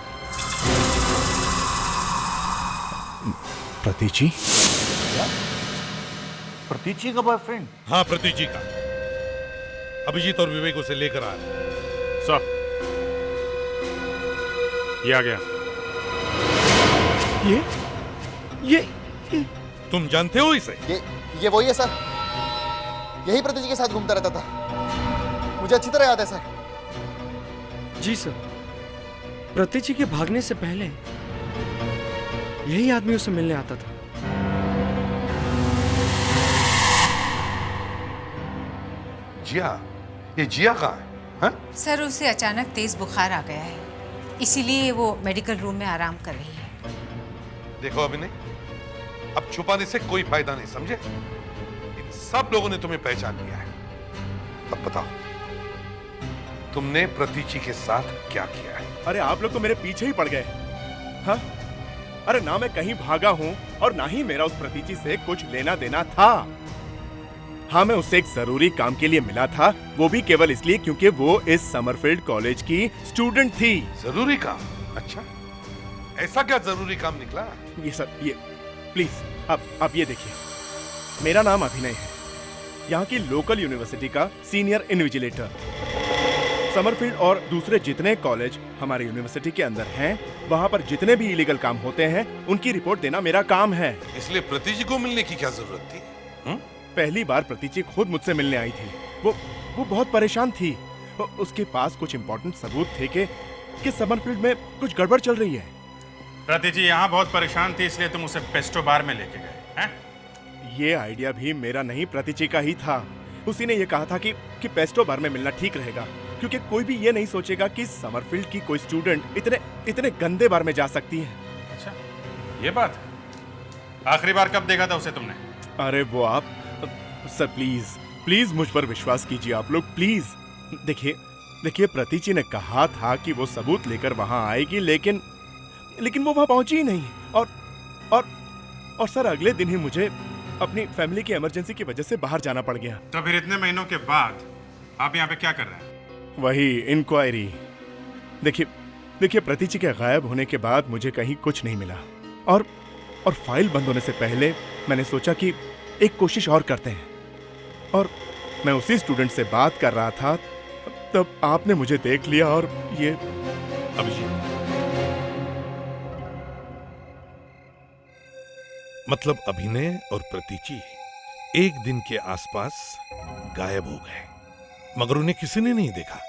प्रतीची?
प्रतीची का बॉयफ्रेंड?
हाँ, प्रतीची का। अभिजीत और विवेक उसे लेकर आ रहे हैं।
सब ये आ गया।
ये तुम जानते हो इसे?
ये वही है सर, यही प्रतीची के साथ घूमता रहता था, मुझे अच्छी तरह याद है सर।
जी सर, प्रतीची के भागने से पहले यही आदमी उसे मिलने आता था।
जिया? ये जिया कहाँ है? हाँ?
सर उसे अचानक तेज बुखार आ गया है, इसीलिए वो मेडिकल रूम में आराम कर रही है।
देखो अभिनय, अब छुपाने से कोई फायदा नहीं, समझे? इन सब लोगों ने तुम्हें पहचान लिया है। अब बताओ, तुमने प्रतीची के साथ क्या किया है?
अरे आप लोग तो मेरे पीछे ही पड़ गए। हाँ? अरे ना मैं कहीं भागा हूं और ना ही मेरा उस प्रतीची से कुछ लेना देना था। हाँ, मैं उससे एक जरूरी काम के लिए मिला था, वो भी केवल इसलिए क्योंकि वो इस समरफील्ड कॉलेज की स्टूडेंट थी।
जरूरी काम? अच्छा, ऐसा क्या जरूरी काम निकला?
ये सर, ये प्लीज आप ये देखिए, मेरा नाम अभिनय है, यहाँ की लोकल यूनिवर्सिटी का सीनियर इन्विजिलेटर। समरफील्ड और दूसरे जितने कॉलेज हमारे यूनिवर्सिटी के अंदर हैं, वहाँ पर जितने भी इलीगल काम होते हैं, उनकी रिपोर्ट देना मेरा काम है।
इसलिए प्रतीची को मिलने की क्या जरूरत थी?
पहली बार प्रतीची खुद मुझसे मिलने आई थी। वो बहुत परेशान थी। उसके पास कुछ इम्पोर्टेंट सबूत थे कि समरफील्ड में कुछ गड़बड़ चल रही है।
प्रतीची यहाँ बहुत परेशान थी, इसलिए तुम उसे पेस्टो बार में लेके गए हैं?
ये आइडिया भी मेरा नहीं, प्रतीची का ही था। उसी ने ये कहा था कि पेस्टो बार में मिलना ठीक रहेगा, क्योंकि कोई भी ये नहीं सोचेगा कि समरफील्ड की कोई स्टूडेंट इतने गंदे बार में जा सकती है।
अच्छा, ये बात? आखिरी बार कब देखा था उसे तुमने?
अरे वो आप सर, प्लीज मुझ पर विश्वास कीजिए आप लोग, प्लीज। देखिए प्रतीची ने कहा था कि वो सबूत लेकर वहां आएगी, लेकिन वो वहां पहुंची ही नहीं। और सर, अगले दिन ही मुझे अपनी फैमिली की इमरजेंसी की वजह से बाहर जाना पड़ गया।
तो फिर इतने महीनों के बाद आप यहाँ पे क्या कर रहे हैं?
वही इंक्वायरी। देखिए प्रतीची के गायब होने के बाद मुझे कहीं कुछ नहीं मिला, और फाइल बंद होने से पहले मैंने सोचा कि एक कोशिश और करते हैं। और मैं उसी स्टूडेंट से बात कर रहा था, तब आपने मुझे देख लिया और ये
अभिषेक, मतलब अभिनय और प्रतीची एक दिन के आसपास गायब हो गए, मगर उन्हें किसी ने नहीं देखा।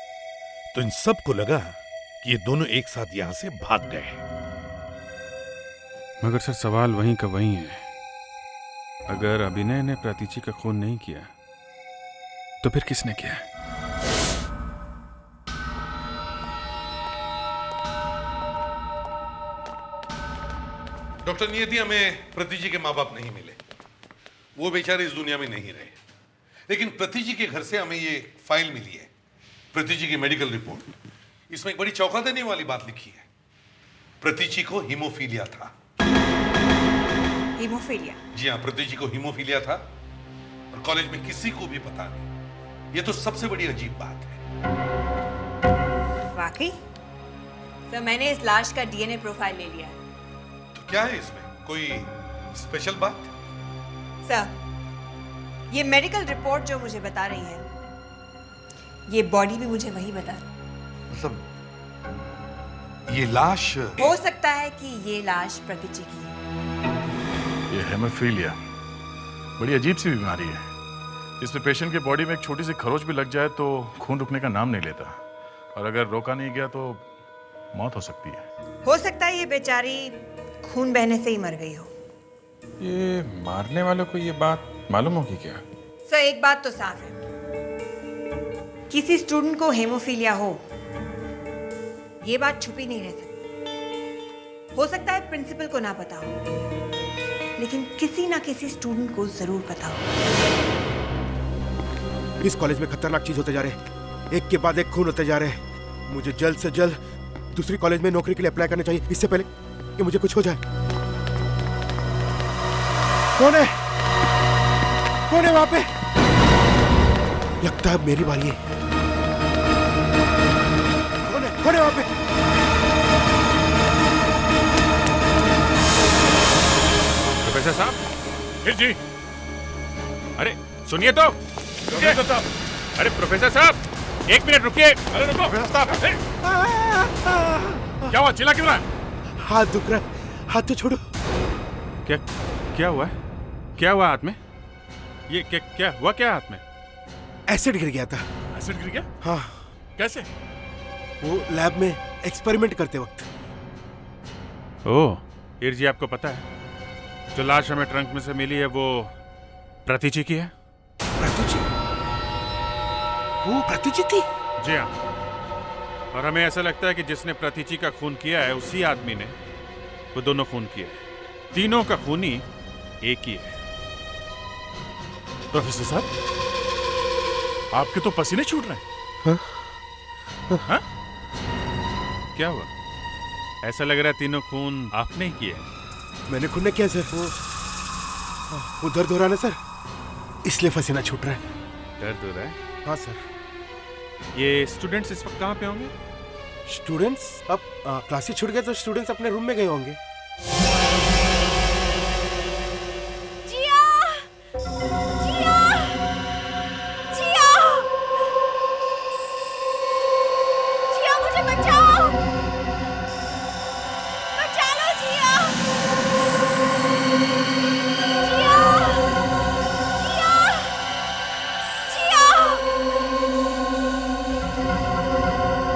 तो इन सबको लगा कि ये दोनों एक साथ यहां से भाग गए।
मगर सर, सवाल वहीं का वहीं है। अगर अभिनय ने प्रतीची का खून नहीं किया, तो फिर किसने किया?
डॉक्टर नियति, हमें प्रतीची के माँ बाप नहीं मिले, वो बेचारे इस दुनिया में नहीं रहे। लेकिन प्रतीची के घर से हमें ये फाइल मिली है, प्रतीची की मेडिकल रिपोर्ट। इसमें एक बड़ी चौंका देने वाली बात लिखी है। प्रतीची को हीमोफीलिया था।
हीमोफीलिया? जी
हाँ, प्रतीची को हीमोफीलिया था और कॉलेज में किसी को भी पता नहीं। ये तो सबसे बड़ी अजीब बात है।
वाकई? सर, मैंने इस लाश का डीएनए प्रोफाइल ले लिया है।
तो क्या है इसमें, कोई स्पेशल बात?
सर, ये मेडिकल रिपोर्ट जो मुझे बता रही है, ये बॉडी भी मुझे वही बता रही है।
मतलब ये लाश?
हो सकता है कि ये लाश प्रतीची की है।
ये हेमोफीलिया बड़ी अजीब सी बीमारी है, जिसमें पेशेंट के बॉडी में एक छोटी सी खरोच भी लग जाए तो खून रुकने का नाम नहीं लेता, और अगर रोका नहीं गया तो मौत हो सकती है।
हो सकता है ये बेचारी खून बहने से ही मर गई हो।
ये मारने वालों को ये बात मालूम होगी क्या?
सर, एक बात तो साफ है, किसी स्टूडेंट को हेमोफीलिया हो, ये बात छुपी नहीं रह सकती। हो सकता है प्रिंसिपल को ना पता हो, लेकिन किसी ना किसी स्टूडेंट को जरूर पता हो।
इस कॉलेज में खतरनाक चीज होते जा रहे हैं, एक के बाद एक खून होते जा रहे हैं। मुझे जल्द से जल्द दूसरी कॉलेज में नौकरी के लिए अप्लाई करना चाहिए, इससे पहले कि मुझे कुछ हो जाए। कौन है वहां पे? लगता है मेरी बारी है। कौन है वहां पे?
प्रोफेसर साहब, फिर जी, अरे सुनिए तो, अरे प्रोफेसर साहब, एक मिनट रुकिए। अरे रुको प्रोफेसर साहब, क्या हुआ, चिल्ला क्यों रहा है?
हाथ दुख रहा है, हाथ तो छोड़ो।
क्या हुआ है? क्या हुआ हाथ में? ये क्या हुआ, क्या हाथ में?
एसिड गिर गया था।
एसिड गिर गया?
हाँ।
कैसे?
वो लैब में एक्सपेरिमेंट करते वक्त।
ओह, हीर जी, आपको पता है जो लाश हमें ट्रंक में से मिली है वो प्रतीची की है?
प्रतीची? वो प्रतिची थी?
जी हाँ, और हमें ऐसा लगता है कि जिसने प्रतिची का खून किया है उसी आदमी ने वो दोनों खून किए हैं। तीनों का खूनी एक ही है।
प्रोफेसर साहब, आपके तो पसीने छूट रहे हैं।
हाँ? क्या हुआ? ऐसा लग रहा है तीनों खून आपने ही किए हैं।
मैंने खून नहीं किया सर, वो दर्द हो रहा है ना सर, इसलिए पसीना छूट रहा है।
दर्द हो रहा है?
हाँ सर।
ये स्टूडेंट्स इस वक्त कहाँ पे होंगे?
स्टूडेंट्स अब क्लासेस छूट गए तो स्टूडेंट्स अपने रूम में गए होंगे।
जिया! जिया! जिया! जिया, मुझे बचाओ! बचा लो जिया! जिया! जिया! जिया!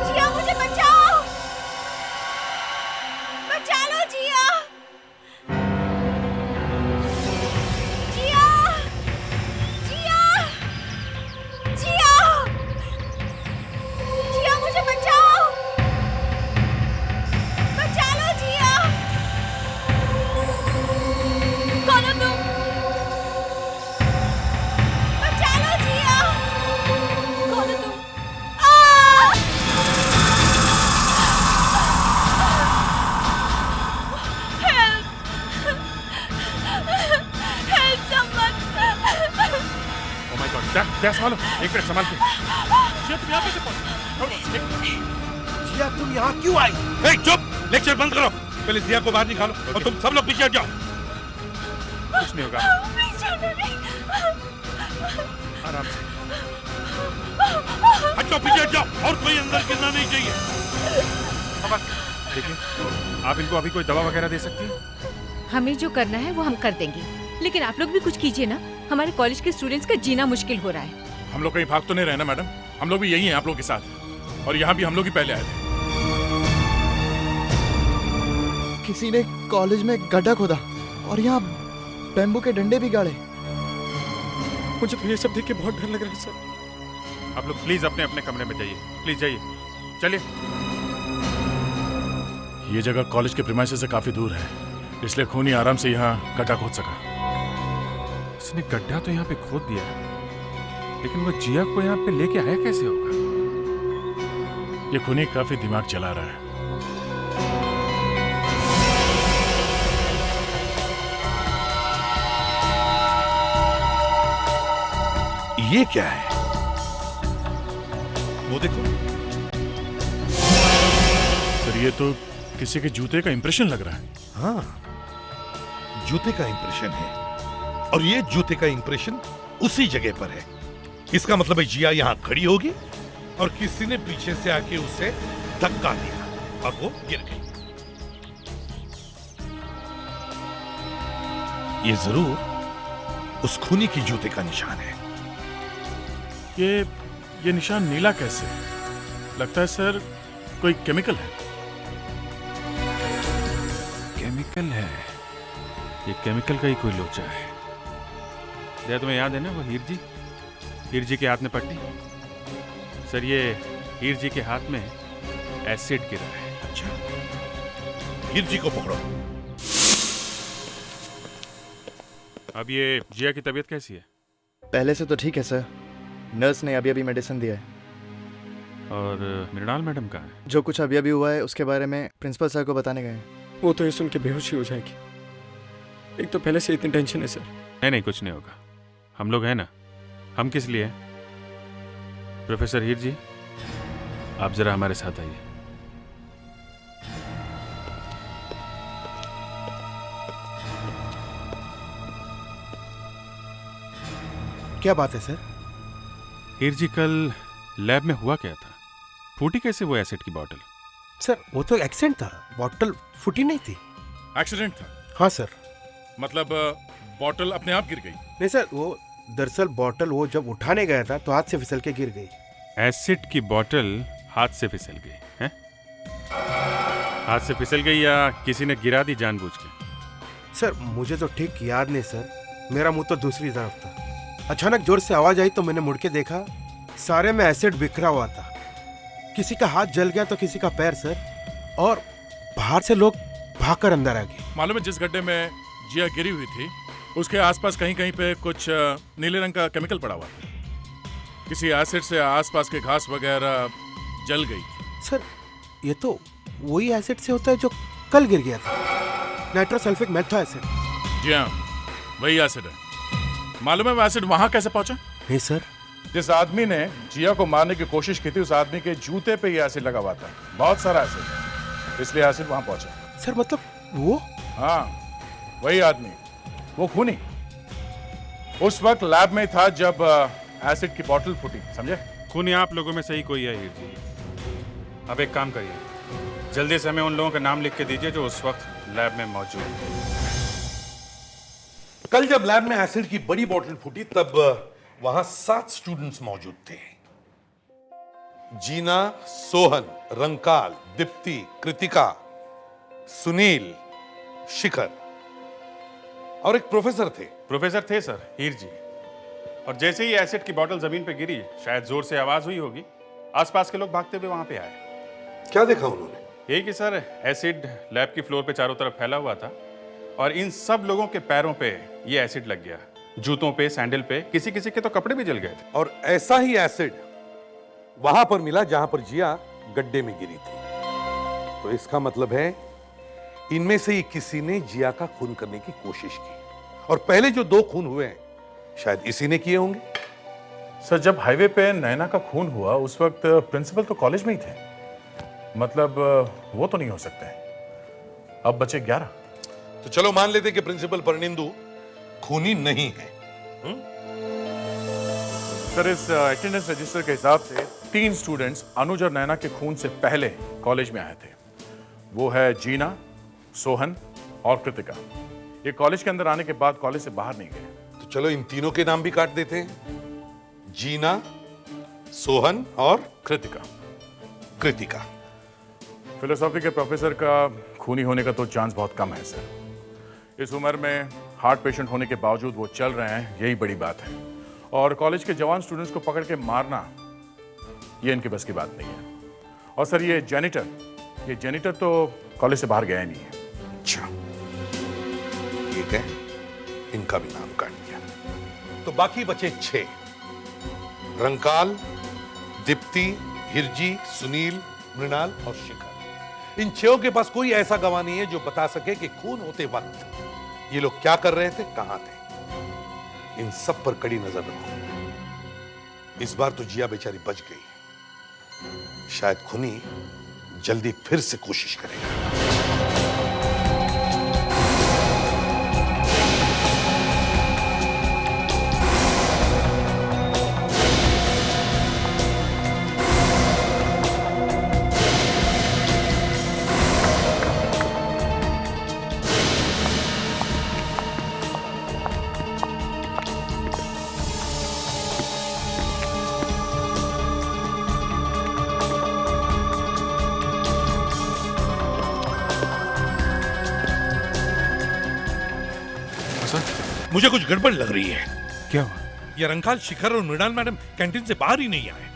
जिया, मुझे बचाओ! बचा लो जिया! जिया! जिया! जिया! जिया, मुझे बचाओ! बचा लो जिया! कौन हो तुम? बचा लो जिया! कौन हो तुम? Help! Help someone!
Oh my God, क्या संभालो, एक मिनट संभाल के। जिया, तुम यहाँ कैसे पहुंची?
जिया, तुम यहाँ क्यों आई?
ए, चुप! लेक्चर बंद करो। पहले जिया को बाहर निकालो और तुम सब लोग पीछे हट जाओ।
कुछ नहीं होगा, आराम से।
हट जाओ, पीछे हट जाओ और कोई अंदर गिरना नहीं चाहिए।
देखिए, आप इनको अभी कोई दवा वगैरह दे सकती हैं?
हमें जो करना है वो हम कर देंगे, लेकिन आप लोग भी कुछ कीजिए ना। हमारे कॉलेज के स्टूडेंट्स का जीना मुश्किल हो रहा है।
हम लोग कहीं भाग तो नहीं रहे ना मैडम? हम लोग भी यही हैं आप लोग के साथ, और यहाँ भी हम लोग ही पहले आए थे।
किसी ने कॉलेज में गड्ढा खोदा और यहाँ बैम्बू के डंडे भी गाड़े।
मुझे तो ये सब देख के बहुत डर लग रहा है सर।
आप लोग प्लीज अपने अपने कमरे में जाइए, प्लीज जाइए, चलिए। ये जगह कॉलेज के प्रीमाइसेस से काफी दूर है, इसलिए खूनी आराम से यहाँ गड्ढा खोद सका। इसने गड्ढा तो यहाँ पे खोद दिया है, लेकिन वो जिया को यहाँ पे लेके आया कैसे होगा? ये खूनी काफी दिमाग चला रहा है।
ये क्या है? वो देखो।
सर, ये तो किसी के जूते का इंप्रेशन लग रहा है।
हाँ, जूते का इंप्रेशन है, और ये जूते का इंप्रेशन उसी जगह पर है। इसका मतलब है जिया यहाँ खड़ी होगी और किसी ने पीछे से आके उसे धक्का दिया और वो गिर गई। ये जरूर उस खूनी की जूते का निशान है।
ये निशान नीला कैसे? लगता है सर कोई केमिकल है। केमिकल है? ये केमिकल का ही कोई लोचा है। क्या तुम्हें याद है ना वो हीर जी के हाथ में पट्टी? सर, ये हीर जी के हाथ में एसिड गिरा है।
अच्छा, हीर जी को पकड़ो।
अब ये जिया की तबीयत कैसी है?
पहले से तो ठीक है सर, नर्स ने अभी मेडिसिन दिया है।
और मृणाल मैडम कहाँ है?
जो कुछ अभी हुआ है उसके बारे में प्रिंसिपल सर को बताने गए हैं।
वो तो ये सुन के बेहोश ही हो जाएगी। एक तो पहले से इतनी टेंशन है सर।
नहीं, कुछ नहीं होगा। हम लोग हैं ना। हम किस लिए हैं? प्रोफेसर हीर जी, आप जरा हमारे साथ आइए।
क्या बात है सर?
हीर जी, कल लैब में हुआ क्या था? फूटी कैसे वो एसिड की बॉटल?
सर, वो तो एक्सीडेंट था, बॉटल फूटी नहीं थी।
एक्सीडेंट था?
हाँ सर।
मतलब बॉटल अपने आप गिर गई?
नहीं सर, वो दरअसल बॉटल वो जब उठाने गया था तो हाथ से फिसल के गिर गई।
एसिड की बॉटल हाथ से फिसल गई है? हाथ से फिसल गई या किसी ने गिरा दी जानबूझ के?
सर, मुझे तो ठीक याद नहीं सर, मेरा मुंह तो दूसरी तरफ था। अचानक जोर से आवाज आई तो मैंने मुड़ के देखा,
सारे में एसिड बिखरा हुआ था। किसी का हाथ जल गया तो किसी का पैर सर, और बाहर से लोग भागकर अंदर आ गए।
मालूम है जिस गड्ढे में जिया गिरी हुई थी उसके आसपास कहीं कहीं पे कुछ नीले रंग का केमिकल पड़ा हुआ था। किसी एसिड से आसपास के घास वगैरह जल गई थी।
सर ये तो वही एसिड से होता है जो कल गिर गया था, नाइट्रोसल्फिक मेथा एसिड।
जी हाँ, वही एसिड है। मालूम है वो एसिड वहां कैसे पहुंचा?
नहीं सर।
जिस आदमी ने जिया को मारने की कोशिश की थी उस आदमी के जूते पे ये एसिड लगा हुआ था, बहुत सारा एसिड, इसलिए एसिड वहां पहुंचा।
सर मतलब वो?
हाँ, वही आदमी, वो खूनी उस वक्त लैब में था जब एसिड की बोतल फूटी, समझे? खूनी आप लोगों में से ही कोई है हीर जी। अब एक काम करिए, जल्दी से हमें उन लोगों का नाम लिख के दीजिए जो उस वक्त लैब में मौजूद थे।
कल जब लैब में एसिड की बड़ी बोतल फूटी तब वहां 7 स्टूडेंट्स मौजूद थे। जीना, सोहन, रंकाल, दीप्ति, कृतिका, सुनील, शिखर और एक प्रोफेसर थे।
प्रोफेसर थे सर, हीर जी। और जैसे ही एसिड की बोतल जमीन पे गिरी, शायद जोर से आवाज हुई होगी, आसपास के लोग भागते हुए वहां पे आए।
क्या देखा उन्होंने?
यही कि सर एसिड लैब की फ्लोर पे चारों तरफ फैला हुआ था और इन सब लोगों के पैरों पे ये एसिड लग गया, जूतों पे, सैंडल पे, किसी किसी के तो कपड़े भी जल गए थे।
और ऐसा ही एसिड वहां पर मिला जहां पर जिया गड्ढे में गिरी थी। तो इसका मतलब है इनमें से ही किसी ने जिया का खून करने की कोशिश की, और पहले जो 2 खून हुए हैं शायद इसी ने किए होंगे।
सर जब हाईवे पे नैना का खून हुआ उस वक्त प्रिंसिपल तो कॉलेज में ही थे, मतलब वो तो नहीं हो सकते। अब बचे 11।
तो चलो मान लेते कि प्रिंसिपल परनिंदु खूनी नहीं है।
सर इस अटेंडेंस रजिस्टर के हिसाब से 3 स्टूडेंट्स अनुज और नैना के खून से पहले कॉलेज में आए थे। वो है जीना, सोहन और कृतिका। ये कॉलेज के अंदर आने के बाद कॉलेज से बाहर नहीं गए।
तो चलो इन तीनों के नाम भी काट देते हैं, जीना, सोहन और
कृतिका।
कृतिका।
फिलोसॉफी के प्रोफेसर का खूनी होने का तो चांस बहुत कम है सर। इस उम्र में हार्ट पेशेंट होने के बावजूद वो चल रहे हैं, यही बड़ी बात है। और कॉलेज के जवान स्टूडेंट्स को पकड़ के मारना ये इनके बस की बात नहीं है। और सर ये जेनिटर तो कॉलेज से बाहर गया ही नहीं है।
अच्छा, ठीक है, इनका भी नाम काट दिया। तो बाकी बचे 6, रंकाल, दीप्ति, हिरजी, सुनील, मृणाल और शिखर। इन 6 के पास कोई ऐसा गवाह नहीं है जो बता सके कि खून होते वक्त ये लोग क्या कर रहे थे, कहां थे। इन सब पर कड़ी नजर रखो। इस बार तो जिया बेचारी बच गई, शायद खूनी जल्दी फिर से कोशिश करेगा। मुझे कुछ गड़बड़ लग रही है।
क्या हुआ?
ये रंकाल, शिखर और मृणाल मैडम कैंटीन से बाहर ही नहीं आए।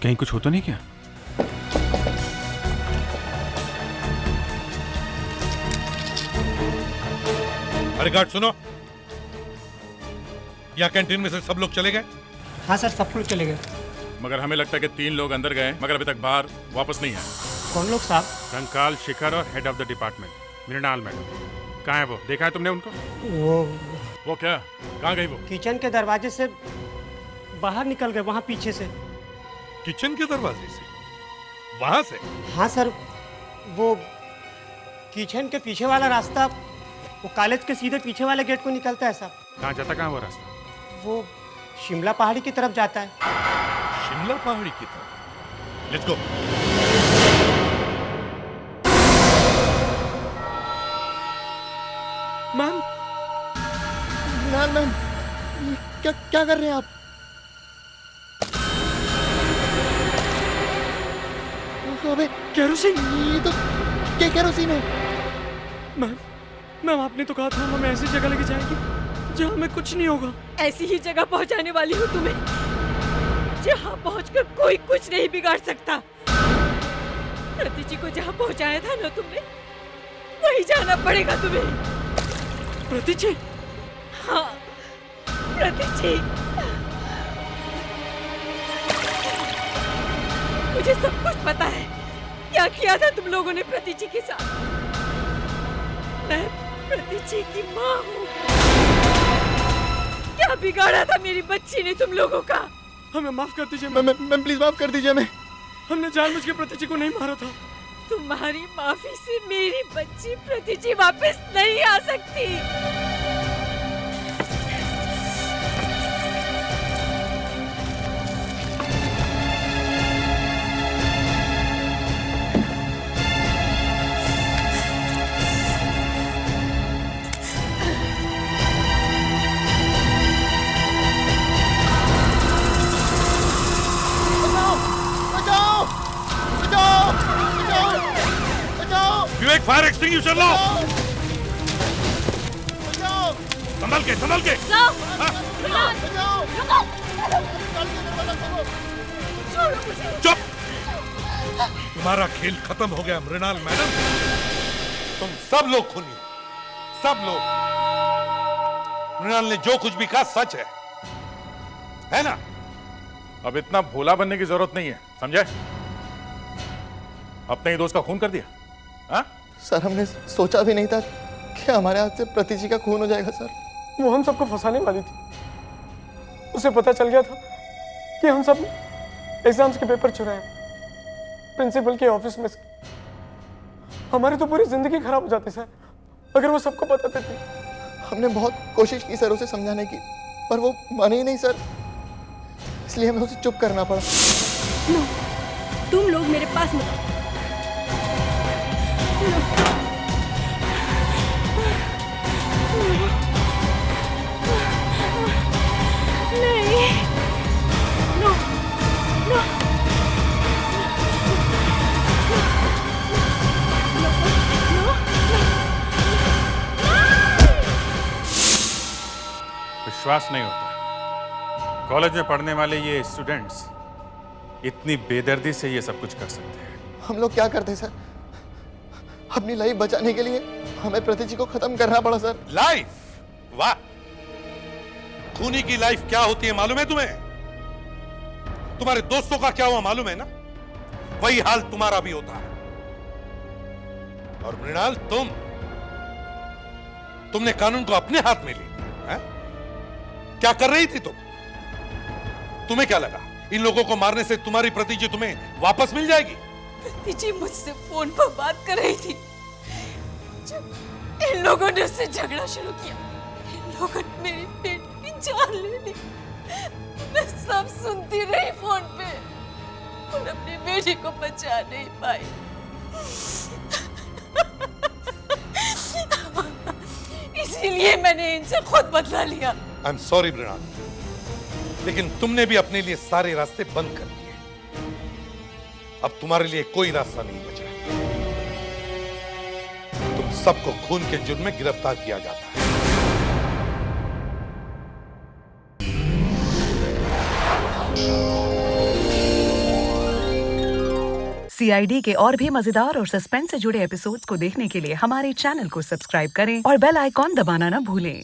कहीं कुछ हो तो नहीं क्या?
अरे गार्ड सुनो, यहाँ कैंटीन में से सब लोग चले गए?
हाँ सर, सब लोग चले गए।
मगर हमें लगता है कि 3 लोग अंदर गए मगर अभी तक बाहर वापस नहीं आए।
कौन लोग साहब?
रंकाल, शिखर और head of the department Mrinal madam. कहाँ है वो? देखा है तुमने उनको? वो क्या? कहाँ गई वो?
किचन के दरवाजे से बाहर निकल गए, वहाँ पीछे से।
किचन के दरवाजे से? वहां से?
हाँ सर, वो किचन के पीछे वाला रास्ता वो कॉलेज के सीधे पीछे वाले गेट को निकलता है साहब।
कहाँ जाता, कहाँ वो रास्ता?
वो शिमला पहाड़ी की तरफ जाता है।
शिमला पहाड़ी की तरफ? Let's go.
मैम, मैम, क्या क्या कर रहे हैं आप? अबे
केरोसिन!
ये तो क्या केरोसिन है?
मैम आपने तो कहा था हमें ऐसी जगह लेके जाएगी जहाँ हमें कुछ नहीं होगा।
ऐसी ही जगह पहुँचाने वाली हूँ तुम्हें।
जहाँ पहुंचकर कोई कुछ नहीं बिगाड़ सकता। प्रतिची को जहाँ पहुंचाया था ना तुमने, वहीं जाना पड़ेगा तुम्हें।
प्रतिची?
हाँ, प्रतिची। मुझे सब कुछ पता है क्या किया था तुम लोगों ने प्रतिची के साथ। मैं प्रतिची की माँ हूँ। क्या बिगाड़ा था मेरी बच्ची ने तुम लोगों का?
हमें माफ कर दीजिए मैम, प्लीज माफ कर दीजिए। हमने जानबूझ के प्रतिची को नहीं मारा था।
तुम्हारी माफी से मेरी बच्ची प्रतिची वापस नहीं आ सकती।
विवेक, फायर एक्सटिंग्विशर लो। संभल के, संभल के। चुप। तुम्हारा खेल खत्म हो गया मृणाल मैडम। तुम सब लोग खूनी हो, सब लोग। मृणाल ने जो कुछ भी कहा सच है ना?
अब इतना भोला बनने की जरूरत नहीं है, समझे? अपने ही दोस्त का खून कर दिया। हाँ?
सर हमने सोचा भी नहीं था कि हमारे हाथ से प्रतिची का खून हो जाएगा सर।
वो हम सबको फंसाने वाली थी। उसे पता चल गया था कि हम सब एग्जाम्स के पेपर चुराए प्रिंसिपल के ऑफिस में से। हमारी तो पूरी जिंदगी खराब हो जाती सर अगर वो सबको पता देती।
हमने बहुत कोशिश की सर उसे समझाने की, पर वो माने ही नहीं सर, इसलिए हमें उसे चुप करना पड़ा।
नो, तुम लोग मेरे पास मत आओ। नहीं, नो, नो,
विश्वास नहीं होता कॉलेज में पढ़ने वाले ये स्टूडेंट्स इतनी बेदर्दी से ये सब कुछ कर सकते हैं।
हम लोग क्या करते सर? अपनी लाइफ बचाने के लिए हमें प्रतिची को खत्म करना पड़ा सर।
लाइफ? वाह! खूनी की लाइफ क्या होती है मालूम है तुम्हें? तुम्हारे दोस्तों का क्या हुआ मालूम है ना? वही हाल तुम्हारा भी होता है। और मृणाल, तुमने कानून को अपने हाथ में ले लिया। क्या कर रही थी तुम? तुम्हें क्या लगा इन लोगों को मारने से तुम्हारी प्रतिची तुम्हें वापस मिल जाएगी?
प्रतिची मुझसे फोन पर बात कर रही थी जब इन लोगों ने उससे झगड़ा शुरू किया। इन लोगों ने मेरी बेटी की जान ले ली। मैं सब सुनती रही फोन पे और अपनी बेटी को बचा नहीं पाई। इसीलिए मैंने इनसे खुद बदला लिया।
आई एम सॉरी मृणाल, लेकिन तुमने भी अपने लिए सारे रास्ते बंद कर दिए। अब तुम्हारे लिए कोई रास्ता नहीं बचा। तुम सबको खून के जुर्म में गिरफ्तार किया जाता है।
CID के और भी मजेदार और सस्पेंस से जुड़े एपिसोड्स को देखने के लिए हमारे चैनल को सब्सक्राइब करें और बेल आइकॉन दबाना ना भूलें।